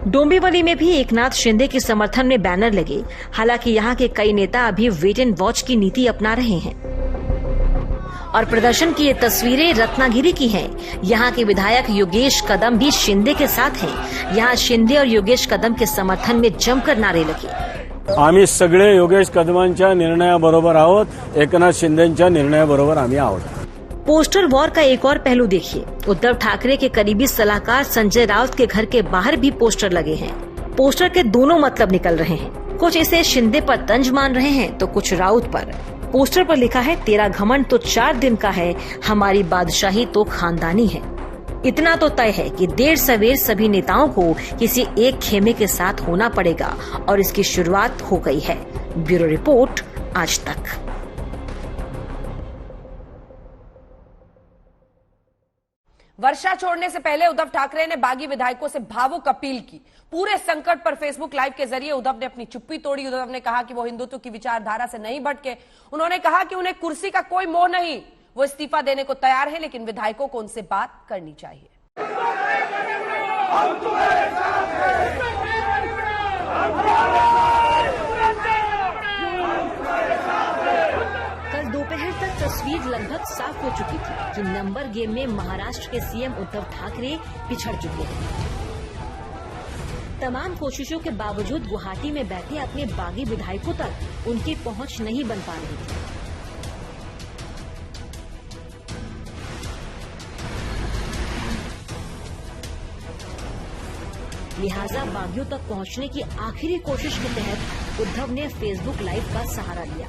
डोंबिवली में भी एकनाथ शिंदे के समर्थन में बैनर लगे। हालांकि यहाँ के कई नेता अभी वेट एंड वॉच की नीति अपना रहे हैं और प्रदर्शन की ये तस्वीरें रत्नागिरी की हैं। यहाँ के विधायक योगेश कदम भी शिंदे के साथ हैं। यहाँ शिंदे और योगेश कदम के समर्थन में जमकर नारे लगे। आम्ही सगळे योगेश कदमांच्या निर्णयाबरोबर आहोत, एकनाथ शिंदेच्या निर्णयाबरोबर आम्ही आहोत। पोस्टर वॉर का एक और पहलू देखिए। उद्धव ठाकरे के करीबी सलाहकार संजय राउत के घर के बाहर भी पोस्टर लगे हैं। पोस्टर के दोनों मतलब निकल रहे हैं। कुछ इसे शिंदे पर तंज मान रहे हैं तो कुछ राउत पर। पोस्टर पर लिखा है, तेरा घमंड तो 4 दिन का है, हमारी बादशाही तो खानदानी है। इतना तो तय है कि देर सवेर सभी नेताओं को किसी एक खेमे के साथ होना पड़ेगा और इसकी शुरुआत हो गई है। ब्यूरो रिपोर्ट, आज तक। वर्षा छोड़ने से पहले उद्धव ठाकरे ने बागी विधायकों से भावुक अपील की। पूरे संकट पर फेसबुक लाइव के जरिए उद्धव ने अपनी चुप्पी तोड़ी। उद्धव ने कहा कि वो हिंदुत्व की विचारधारा से नहीं भटके। उन्होंने कहा कि उन्हें कुर्सी का कोई मोह नहीं, वो इस्तीफा देने को तैयार है, लेकिन विधायकों को उनसे बात करनी चाहिए। कल दोपहर तक तस्वीर लगभग साफ हो चुकी थी कि नंबर गेम में महाराष्ट्र के सीएम उद्धव ठाकरे पिछड़ चुके हैं। तमाम कोशिशों के बावजूद गुवाहाटी में बैठे अपने बागी विधायकों तक उनकी पहुंच नहीं बन पा रही थी। लिहाजा बागियों तक पहुंचने की आखिरी कोशिश के तहत उद्धव ने फेसबुक लाइव का सहारा लिया।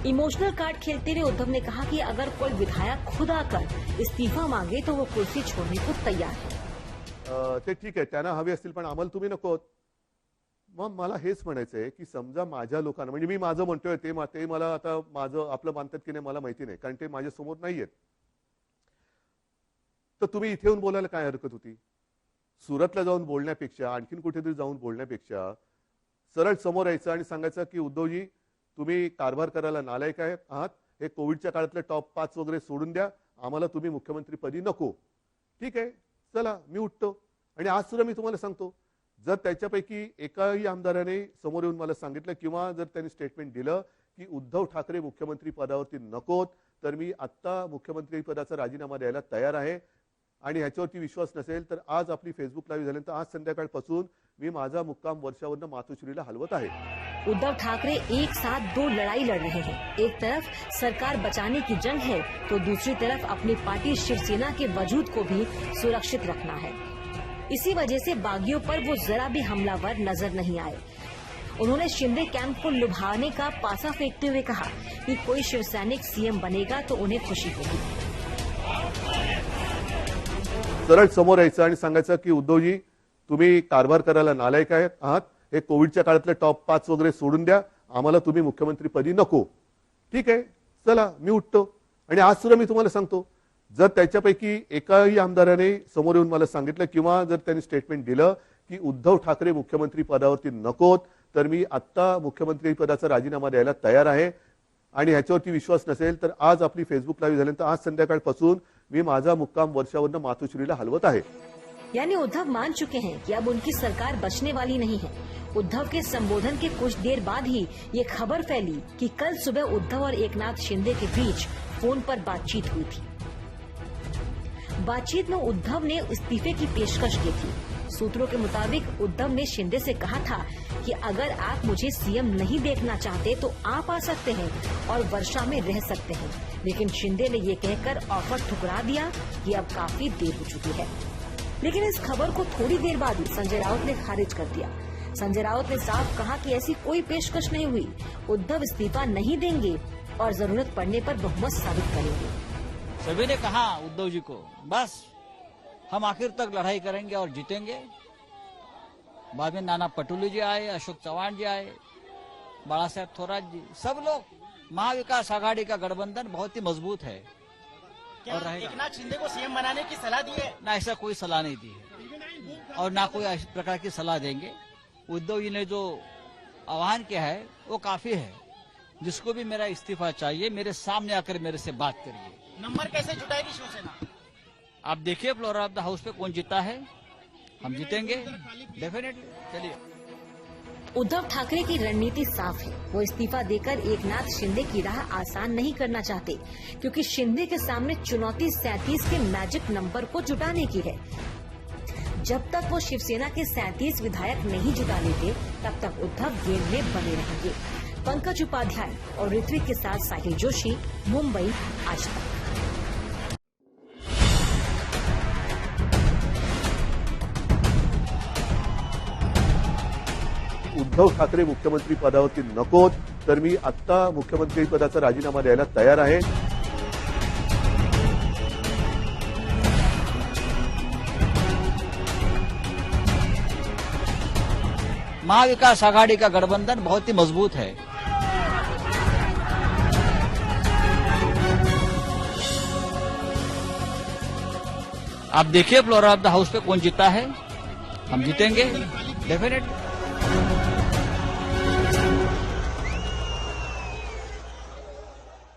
इमोशनल कार्ड खेलते हुए उद्धव ने कहा कि अगर कोई विधायक खुद आकर इस्तीफा मांगे तो वो कुर्सी छोड़ने को तैयार है। ते ठीक आहे, त्यांना हवे असतील, पण आम्हाला तुम्ही नकोत। मग मला हेच म्हणायचंय की समजा माझ्या लोकांना, म्हणजे मी माझं म्हणतोय ते मला आता माझं आपलं मानतात की नाही मला माहिती नाही, कारण ते माझ्या समोर नाहीयेत। तर तुम्ही इथे येऊन बोलायला काय हरकत होती? सुरतला जाऊन बोलण्यापेक्षा, आणखीन कुठेतरी जाऊन बोलण्यापेक्षा सरळ समोर यायचं आणि सांगायचं की उद्धवजी तुम्ही कारभार करायला नालायक आहात, हे कोविडच्या काळातले टॉप 5 वगैरे सोडून द्या, आम्हाला तुम्ही मुख्यमंत्री पदी नको। ठीक आहे, चला मी उठतो। आणि आज सुद्धा मी तुम्हाला सांगतो, जर त्याच्यापैकी एकाही आमदाराने समोर येऊन मला सांगितलं किंवा जर त्यांनी स्टेटमेंट दिलं की उद्धव ठाकरे मुख्यमंत्री पदावरती नकोत, तर मी आता मुख्यमंत्री पदाचा राजीनामा द्यायला तयार आहे। आणि ह्याच्यावरती विश्वास नसेल तर आज आपली फेसबुक लाईव्ह झाल्यानंतर आज संध्याकाळपासून मी माझा मुक्काम वर्षावरनं मातोश्रीला हलवत आहे। उद्धव ठाकरे एक साथ 2 लड़ाई लड़ रहे हैं। एक तरफ सरकार बचाने की जंग है तो दूसरी तरफ अपनी पार्टी शिवसेना के वजूद को भी सुरक्षित रखना है। इसी वजह से बागियों पर वो जरा भी हमलावर नजर नहीं आए। उन्होंने शिंदे कैंप को लुभाने का पासा फेंकते हुए कहा कि कोई शिवसैनिक सीएम बनेगा तो उन्हें खुशी होगी। सरळ समोर यायचं आणि सांगायचं की उद्धवजी तुम्ही कारभार करायला नालायक आहात, हे कोविडच्या काळातले टॉप 5 वगैरे सोडून द्या, आम्हाला तुम्ही मुख्यमंत्री पदी नको। ठीक आहे, चला मी उठतो। आणि आज सुद्धा मी तुम्हाला सांगतो, जर त्याच्यापैकी एकाही आमदाराने समोर येऊन मला सांगितलं किंवा जर त्यांनी स्टेटमेंट दिलं की उद्धव ठाकरे मुख्यमंत्री पदावरती नकोत, तर मी आता मुख्यमंत्री पदाचा राजीनामा द्यायला तयार आहे। आणि ह्याच्यावरती विश्वास नसेल तर आज आपली फेसबुक लाईव्ह झाल्यानंतर आज संध्याकाळपासून मी माझा मुक्काम वर्षावरनं मातोश्रीला हलवत आहे। यानी उद्धव मान चुके हैं कि अब उनकी सरकार बचने वाली नहीं है। उद्धव के संबोधन के कुछ देर बाद ही ये खबर फैली कि कल सुबह उद्धव और एकनाथ शिंदे के बीच फोन पर बातचीत हुई थी। बातचीत में उद्धव ने इस्तीफे की पेशकश की थी। सूत्रों के मुताबिक उद्धव ने शिंदे से कहा था कि अगर आप मुझे सीएम नहीं देखना चाहते तो आप आ सकते हैं और वर्षा में रह सकते हैं, लेकिन शिंदे ने ये कहकर ऑफर ठुकरा दिया कि अब काफी देर हो चुकी है। लेकिन इस खबर को थोड़ी देर बाद ही संजय राउत ने खारिज कर दिया। संजय राउत ने साफ कहा कि ऐसी कोई पेशकश नहीं हुई, उद्धव इस्तीफा नहीं देंगे और जरूरत पड़ने पर बहुमत साबित करेंगे। सभी ने कहा उद्धव जी को, बस हम आखिर तक लड़ाई करेंगे और जीतेंगे। बाद में नाना पटोले जी आए, अशोक चव्हाण जी आए, बाला साहेब थोराट जी, सब लोग। महाविकास आघाड़ी का गठबंधन बहुत ही मजबूत है और रहेगा। एकनाथ शिंदे को सीएम बनाने की सलाह दी है? ना, ऐसा कोई सलाह नहीं दी है और ना कोई इस प्रकार की सलाह देंगे। उद्धव जी ने जो आह्वान किया है वो काफी है। जिसको भी मेरा इस्तीफा चाहिए मेरे सामने आकर मेरे से बात करिए। नंबर कैसे जुटाएगी शिवसेना? आप देखिए फ्लोर ऑफ द हाउस पे कौन जीता है, हम जीतेंगे डेफिनेटली। चलिए। उद्धव ठाकरे की रणनीति साफ है। वो इस्तीफा देकर एकनाथ शिंदे की राह आसान नहीं करना चाहते, क्योंकि शिंदे के सामने चुनौती 37 के मैजिक नंबर को जुटाने की है। जब तक वो शिवसेना के 37 विधायक नहीं जुटा लेते, तब तक उद्धव गेम में बने रहेंगे। पंकज उपाध्याय और ऋत्विक के साथ साहिल जोशी, मुंबई, आज तक। उद्धव ठाकरे मुख्यमंत्री पदावरती नकोत, तर मी आत्ता मुख्यमंत्री पदाचा राजीनामा द्यायला तयार आहे। महाविकास आघाड़ी का गठबंधन बहुत ही मजबूत है। आप देखिए फ्लोर ऑफ द हाउस पे कौन जीता है, हम जीतेंगे डेफिनेटली।